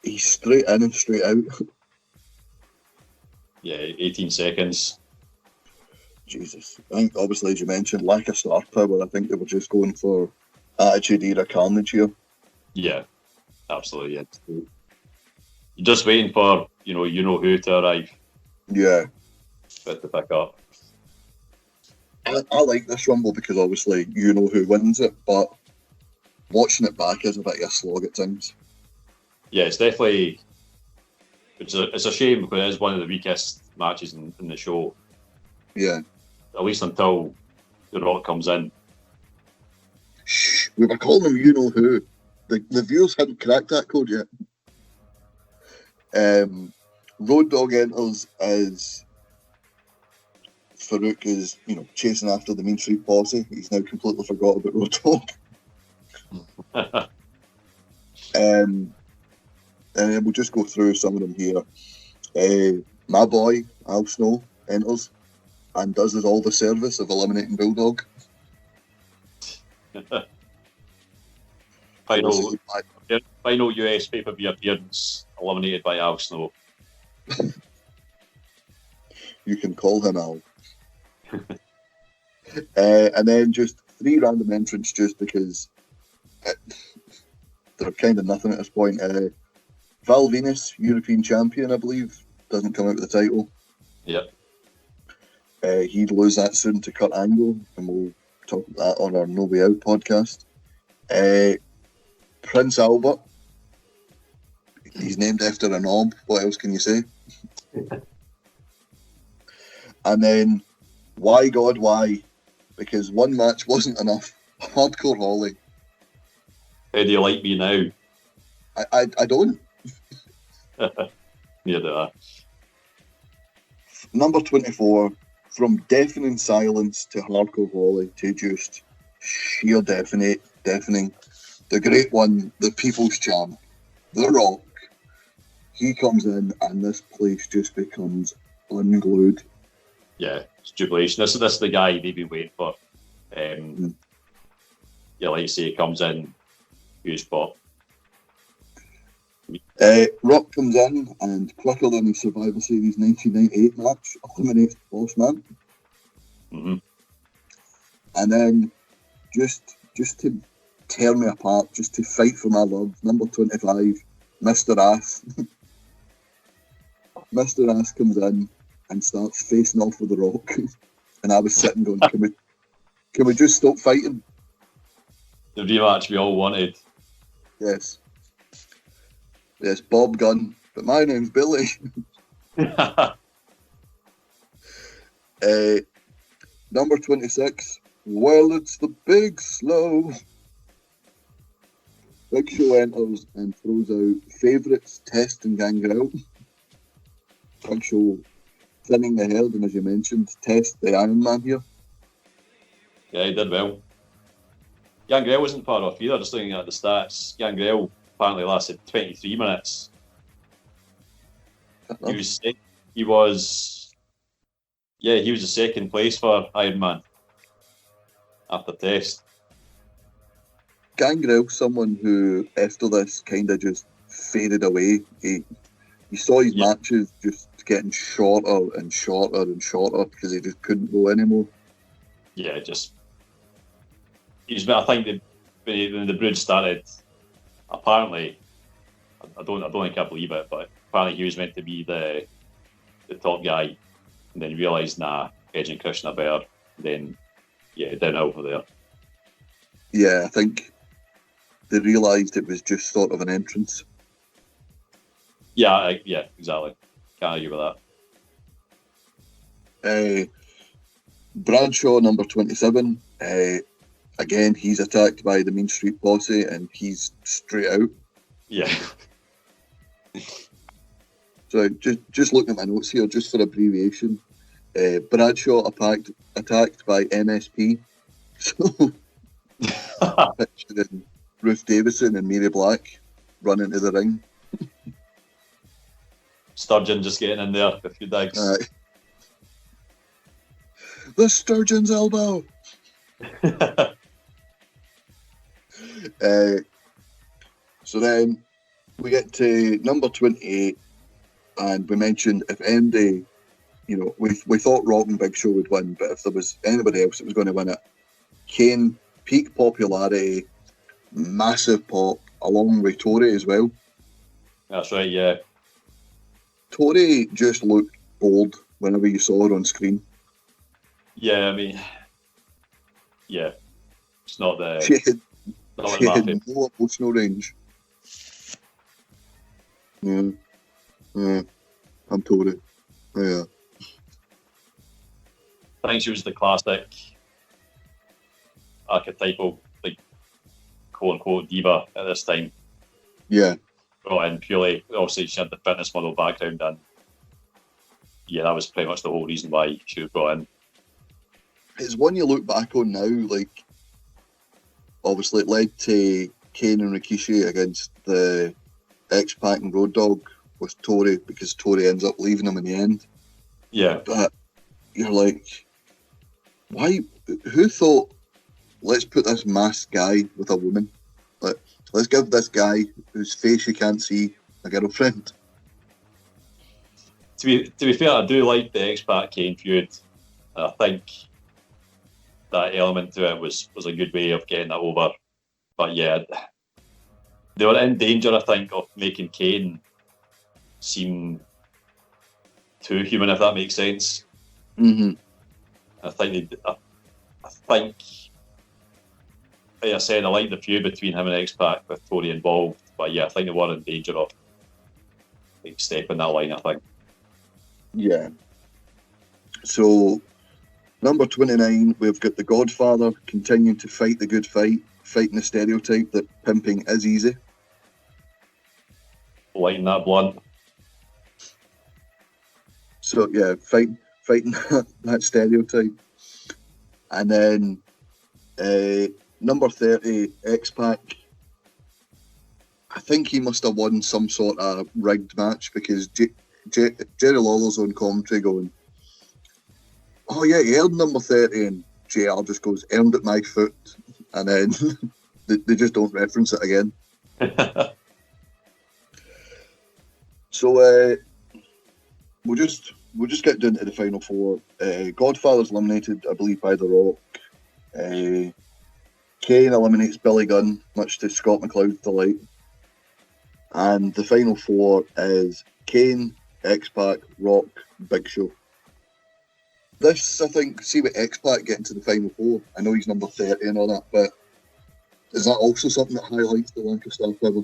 he's straight in and straight out. Yeah, 18 seconds. Jesus. I think, obviously, as you mentioned, lack of star power. I think they were just going for Attitude Era Carnage here. Yeah, absolutely. Yeah. You're just waiting for, you know who to arrive. Yeah. But to pick up. I like this Rumble because, obviously, you know who wins it, but watching it back is a bit of a slog at times. Yeah, it's definitely It's a shame because it is one of the weakest matches in the show. Yeah. At least until The Rock comes in. Shh, we were calling him you know who. The viewers hadn't cracked that code yet. Road Dogg enters as Farouk is, chasing after the Mean Street Posse. He's now completely forgot about Road Dogg. And then we'll just go through some of them here. My boy, Al Snow, enters and does us all the service of eliminating Bulldog. Final US pay-per-view appearance eliminated by Al Snow. You can call him Al. And then just 3 random entrants just because they're kind of nothing at this point. Val Venus, European champion, I believe, doesn't come out with the title. Yep. He'd lose that soon to Kurt Angle, and we'll talk about that on our No Way Out podcast. Prince Albert, he's named after a knob. What else can you say? And then, why God, why? Because one match wasn't enough. Hardcore Holly. How do you like me now? I don't. Near that. Number 24, from deafening silence to Hardcore Holly to just sheer deafening. The great one, the people's champ, The Rock. He comes in and this place just becomes unglued. Yeah, it's jubilation. This is the guy they've been waiting for. Yeah, like you say, he comes in, huge spot. Rock comes in and quicker than his Survivor Series 1998 match, eliminates Boss Man. Mm-hmm. And then just to tear me apart, just to fight for my love, number 25, Mr. Ass. Mr. Ass comes in and starts facing off with The Rock. And I was sitting going, can we just stop fighting? The rematch we all wanted. Yes. Yes, Bob Gunn, but my name's Billy. Number 26, well, it's the Big Slow. Big Show enters and throws out favourites, Test and Gangrel. Big Show thinning the herd, and as you mentioned, Test the Iron Man here. Yeah, he did well. Gangrel wasn't far off either, just looking at the stats. Gangrel apparently lasted 23 minutes. He was the second place for Iron Man after Test. Gangrel, someone who after this kind of just faded away. He saw his matches just getting shorter and shorter and shorter because he just couldn't go anymore. Yeah, I think when the Brood started, apparently, I don't think I believe it, but apparently he was meant to be the top guy, and then realised, Edge and Christian are better. Then, downhill from there. Yeah, I think they realised it was just sort of an entrance. Yeah, exactly. Can't argue with that. Bradshaw, number 27. Again, he's attacked by the Mean Street Posse, and he's straight out. Yeah. So just looking at my notes here, just for abbreviation, Bradshaw attacked by MSP. So picturing Ruth Davison and Mary Black run into the ring. Sturgeon just getting in there with a few digs. The Sturgeon's elbow. So then we get to number 28, and we mentioned if MD, we thought Rock and Big Show would win, but if there was anybody else that was going to win it, Kane, peak popularity, massive pop, along with Tori as well. That's right, yeah. Tori just looked old whenever you saw her on screen. Yeah, I mean, yeah, it's not the. She had no emotional range. Yeah. I'm Tory. Yeah. I think she was the classic archetypal, like, quote-unquote diva at this time. Yeah. Brought in purely, obviously she had the fitness model background, and yeah, that was pretty much the whole reason why she was brought in. It's one you look back on now, like, obviously it led to Kane and Rikishi against the X-Pac and Road Dogg with Tory, because Tory ends up leaving him in the end. Yeah. But you're like, why? Who thought, let's put this masked guy with a woman? Like, let's give this guy whose face you can't see a girlfriend. To be fair, I do like the X-Pac Kane feud. I think that element to it was a good way of getting that over. But yeah, they were in danger, I think, of making Kane seem too human, if that makes sense. Mm-hmm. I think like I said, I like the feud between him and X-Pac with Tory involved. But yeah, I think they were in danger of, like, stepping that line, I think. Yeah. So, number 29, we've got The Godfather continuing to fight the good fight, fighting the stereotype that pimping is easy. Lighting that blunt. So, yeah, fighting that stereotype. And then number 30, X-Pac. I think he must have won some sort of rigged match, because Jerry Lawler's on commentary going, oh yeah, he earned number 30, and JR just goes, earned at my foot, and then they just don't reference it again. So we'll just get down to the final four. Godfather's eliminated, I believe, by The Rock. Kane eliminates Billy Gunn, much to Scott McLeod's delight. And the final four is Kane, X-Pac, Rock, Big Show. This, I think, see with X-Pac getting to the final four, I know he's number 30 and all that, but is that also something that highlights the lack of star power?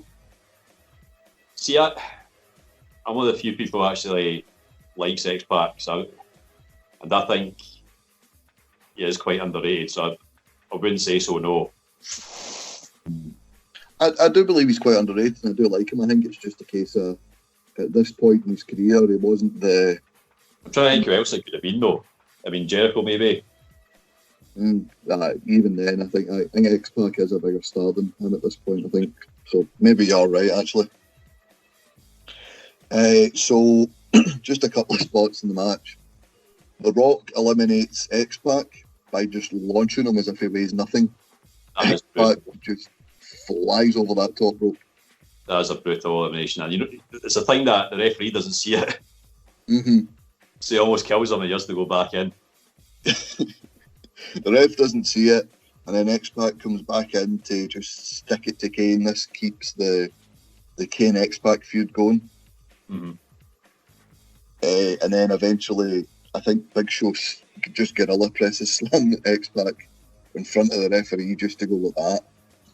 See, I'm one of the few people who actually likes X-Pac, and I think he is quite underrated, so I wouldn't say so, no. I do believe he's quite underrated, and I do like him. I think it's just a case of, at this point in his career, he wasn't the... I'm trying to think who else it could have been, though. I mean, Jericho, maybe. Even then, I think X-Pac is a bigger star than him at this point, I think. So maybe you're right, actually. So, just a couple of spots in the match. The Rock eliminates X-Pac by just launching him as if he weighs nothing. X-Pac just flies over that top rope. That is a brutal elimination, and it's a thing that the referee doesn't see it. Mm-hmm. So he almost kills him and he has to go back in. The ref doesn't see it, and then X-Pac comes back in to just stick it to Kane. This keeps the Kane X-Pac feud going. Mm-hmm. And then eventually, I think Big Show just gorilla presses slam X-Pac in front of the referee just to go like that.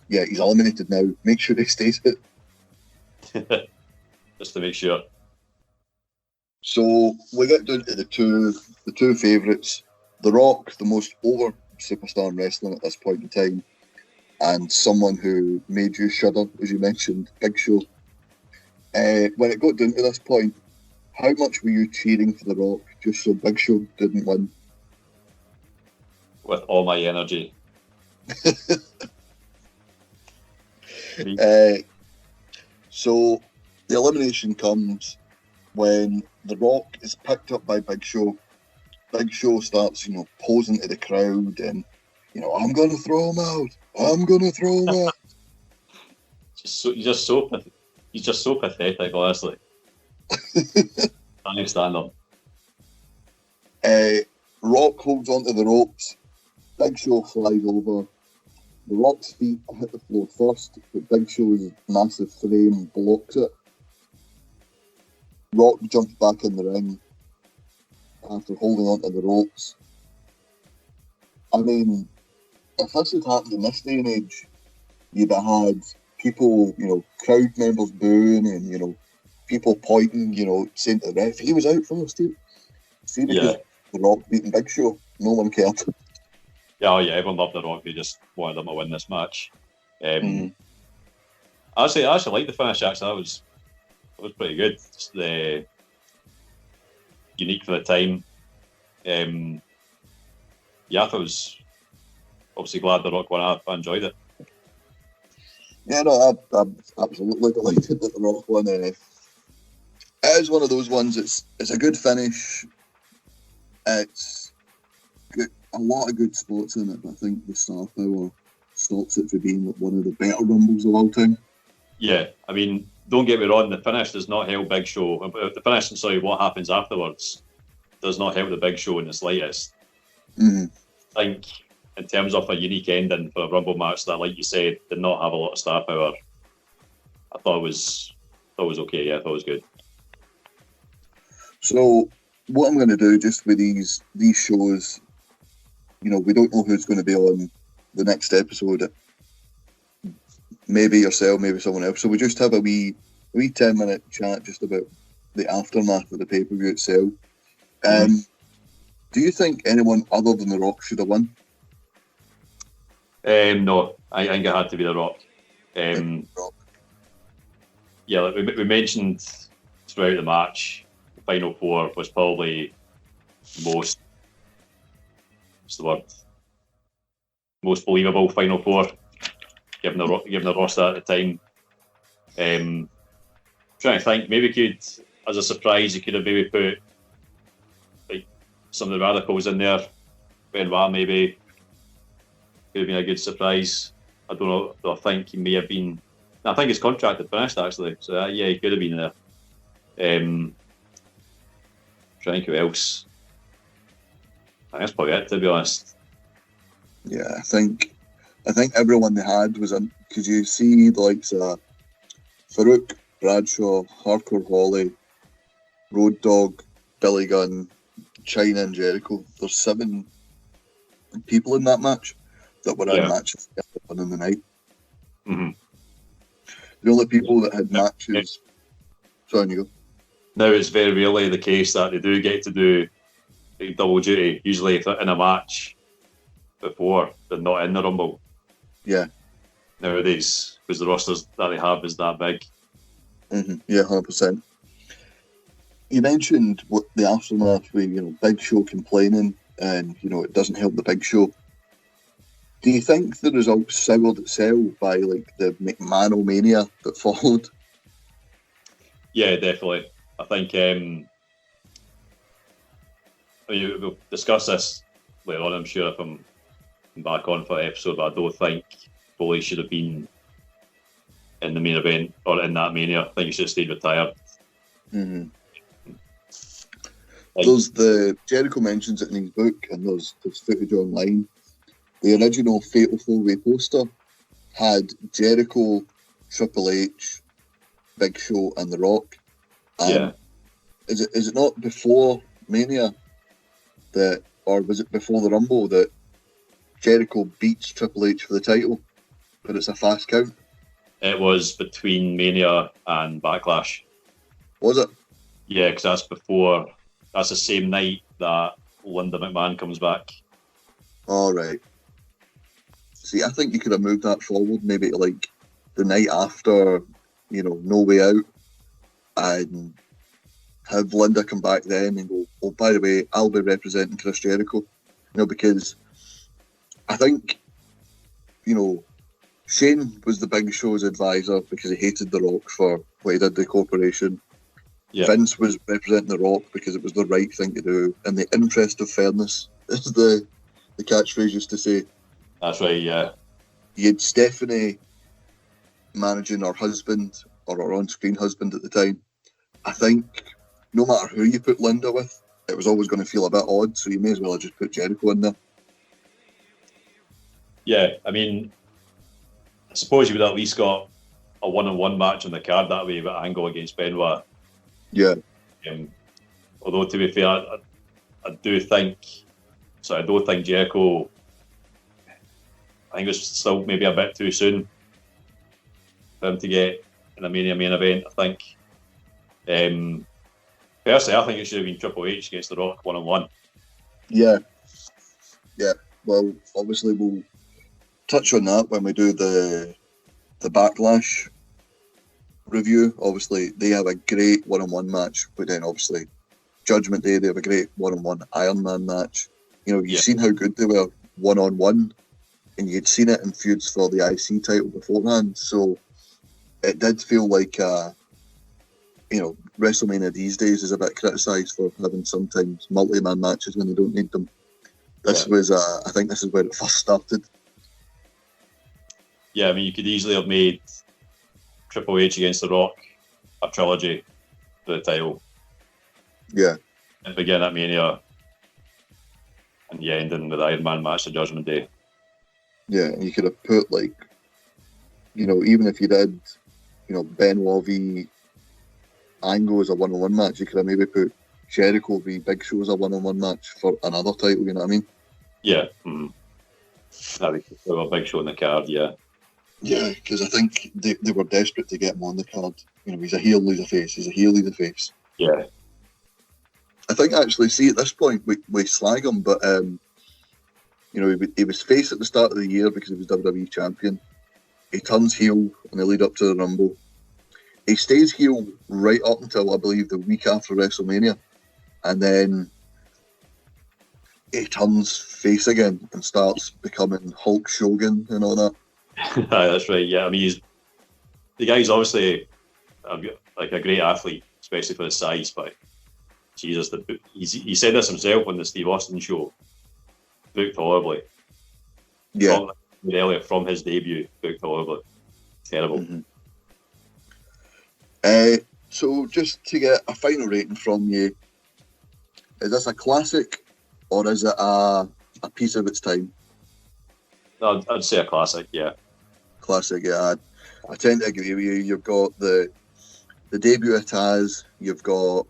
Yeah, he's eliminated now. Make sure he stays it. Just to make sure. So we get down to the two favourites. The Rock, the most over superstar in wrestling at this point in time, and someone who made you shudder, as you mentioned, Big Show. When it got down to this point, how much were you cheering for The Rock just so Big Show didn't win? With all my energy. So the elimination comes when The Rock is picked up by Big Show. Big Show starts, posing to the crowd and, I'm going to throw him out. I'm going to throw him out. He's just so pathetic, honestly. Can't stand him. Rock holds onto the ropes. Big Show flies over. The Rock's feet hit the floor first, but Big Show's massive frame blocks it. Rock jumps back in the ring after holding onto the ropes. I mean, if this had happened in this day and age, you'd have had people, crowd members booing and, people pointing, saying to the ref, he was out first. See, because The Rock beating Big Show, no one cared. Yeah, everyone loved The Rock. They just wanted him to win this match. I actually liked the finish. Actually, that was pretty good. Just unique for the time. I thought it was obviously glad The Rock won. I enjoyed it. Yeah, no, I'm absolutely delighted that The Rock won. It is one of those ones. It's a good finish. It's good, a lot of good spots in it, but I think the star power stops it from being one of the better Rumbles of all time. Yeah, I mean, don't get me wrong, the finish does not help Big Show. The finish, what happens afterwards does not help the Big Show in the slightest. Mm-hmm. I think in terms of a unique ending for a Rumble match that, like you said, did not have a lot of star power, I thought it was okay. Yeah, I thought it was good. So what I'm going to do just with these shows, we don't know who's going to be on the next episode. Maybe yourself, maybe someone else. So we just have a wee 10-minute chat just about the aftermath of the pay-per-view itself. Do you think anyone other than The Rock should have won? No, I think it had to be The Rock. Yeah, like we mentioned throughout the match, the Final Four was probably most believable Final Four, given the roster at the time. Trying to think, maybe as a surprise, you could have maybe put like some of the Radicals in there. Benoit maybe could have been a good surprise. I don't know. I think he may have been. I think his contract had finished actually, so he could have been there. Trying to think who else. I think that's probably it, to be honest. Yeah, I think everyone they had was in, because you see the likes of Farouk, Bradshaw, Hardcore Holly, Road Dogg, Billy Gunn, China and Jericho. There's 7 people in that match that were in matches on the night. Mm-hmm. The only people that had matches. Sorry, you go. Now it's very rarely the case that they do get to do double duty. Usually, if they're in a match before, they're not in the Rumble. Yeah. Nowadays, because the rosters that they have is that big. Mm-hmm. Yeah, 100%. You mentioned what the aftermath with Big Show complaining, and it doesn't help the Big Show. Do you think the result soured itself by the McMahon-mania that followed? Yeah, definitely. I think we'll discuss this later on, I'm sure, if I'm back on for the episode, but I don't think Foley should have been in the main event or in that Mania. I think he should have stayed retired. Mm-hmm. There's the Jericho mentions it in his book, and there's footage online. The original Fatal 4-Way poster had Jericho, Triple H, Big Show, and The Rock. Is it not before Mania or was it before the Rumble that Jericho beats Triple H for the title, but it's a fast count? It was between Mania and Backlash. Was it? Yeah, because that's the same night that Linda McMahon comes back. All right. See, I think you could have moved that forward, maybe to the night after, No Way Out, and have Linda come back then and go, oh, by the way, I'll be representing Chris Jericho. Because I think, Shane was the Big Show's advisor because he hated The Rock for what he did to the corporation. Yeah. Vince was representing The Rock because it was the right thing to do. In the interest of fairness is the catchphrase used to say. That's right, yeah. You had Stephanie managing her husband, or her on-screen husband at the time. I think no matter who you put Linda with, it was always going to feel a bit odd, so you may as well have just put Jericho in there. Yeah, I mean, I suppose you would at least got a one-on-one match on the card that way with Angle against Benoit. Yeah. Although, to be fair, I don't think Jericho, I think it was still maybe a bit too soon for him to get in a Mania main event, I think. Personally, I think it should have been Triple H against The Rock 1-on-1. Yeah. Well, obviously we'll touch on that when we do the Backlash review. Obviously, they have a great one-on-one match, but then obviously Judgment Day, they have a great one-on-one Iron Man match. You've seen how good they were one-on-one, and you'd seen it in feuds for the IC title beforehand. So it did feel like, WrestleMania these days is a bit criticised for having sometimes multi-man matches when they don't need them. This was, I think this is where it first started. Yeah, I mean, you could easily have made Triple H against The Rock a trilogy for the title. Yeah. And begin at Mania and ending with the Iron Man match at Judgment Day. Yeah, and you could have put, even if you did, Benoit v Angle as a one-on-one match, you could have maybe put Jericho v Big Show as a one-on-one match for another title, you know what I mean? Yeah. Mm-hmm. That'd be a Big Show in the card, yeah. Yeah, because I think they were desperate to get him on the card. He's a heel, he's a face. He's a heel, he's a face. Yeah. I think actually, see, at this point, we slag him, but, he was face at the start of the year because he was WWE champion. He turns heel in the lead up to the Rumble. He stays heel right up until, I believe, the week after WrestleMania. And then he turns face again and starts becoming Hulk Shogun and all that. That's right, yeah. I mean, the guy's obviously a great athlete, especially for his size, but Jesus, he said this himself on the Steve Austin show, booked horribly. Yeah. From his debut, booked horribly. Terrible. Mm-hmm. So just to get a final rating from you, is this a classic or is it a piece of its time? I'd say a classic, yeah. Classic, yeah. I tend to agree with you. You've got the debut it has, you've got,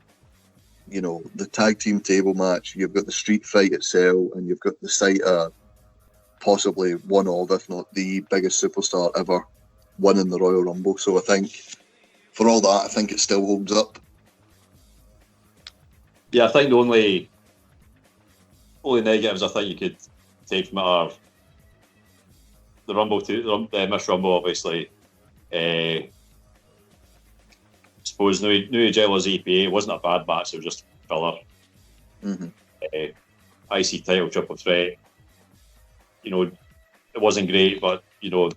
the tag team table match, you've got the street fight itself, and you've got the sight of possibly one of, if not the biggest superstar ever winning the Royal Rumble. So I think for all that, I think it still holds up. Yeah, I think the only negatives I think you could take from it are the Rumble too, the Miss Rumble, obviously. I suppose New Jail's EPA wasn't a bad match; it was just filler. Mm-hmm. IC title triple threat. It wasn't great, but the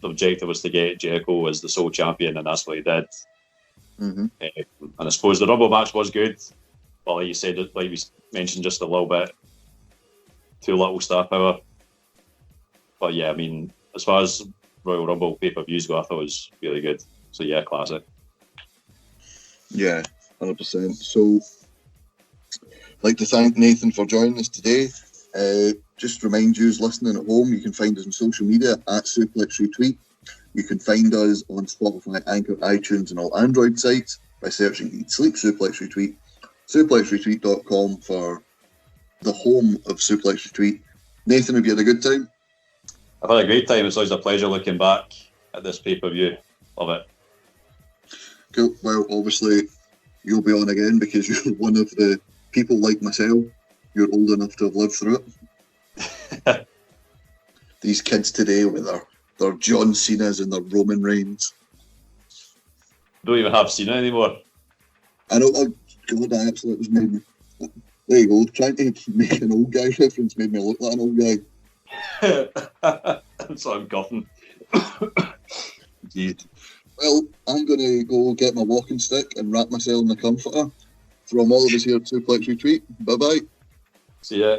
objective was to get Jericho as the sole champion, and that's what he did. Mm-hmm. And I suppose the Rumble match was good, but like you said, like we mentioned just a little bit, too little star power. But yeah, I mean, as far as Royal Rumble pay-per-views go, I thought it was really good. So yeah, classic. Yeah, 100%. So, I'd like to thank Nathan for joining us today. Just remind you, listening at home, you can find us on social media at Suplex Retweet. You can find us on Spotify, Anchor, iTunes, and all Android sites by searching Eat Sleep Suplex Retweet. SuplexRetweet.com for the home of Suplex Retweet. Nathan, have you had a good time? I've had a great time. It's always a pleasure looking back at this pay-per-view. Love it. Cool. Well, obviously, you'll be on again because you're one of the people like myself. You're old enough to have lived through it. These kids today with their John Cena's and their Roman Reigns. Don't even have Cena anymore. I know. Oh, God, I absolutely was made me. There you go. Trying to make an old guy reference made me look like an old guy. So I'm coughing. Indeed. Well, I'm going to go get my walking stick and wrap myself in the comforter. From all of us here at Suplex Retweet. Bye-bye. See ya.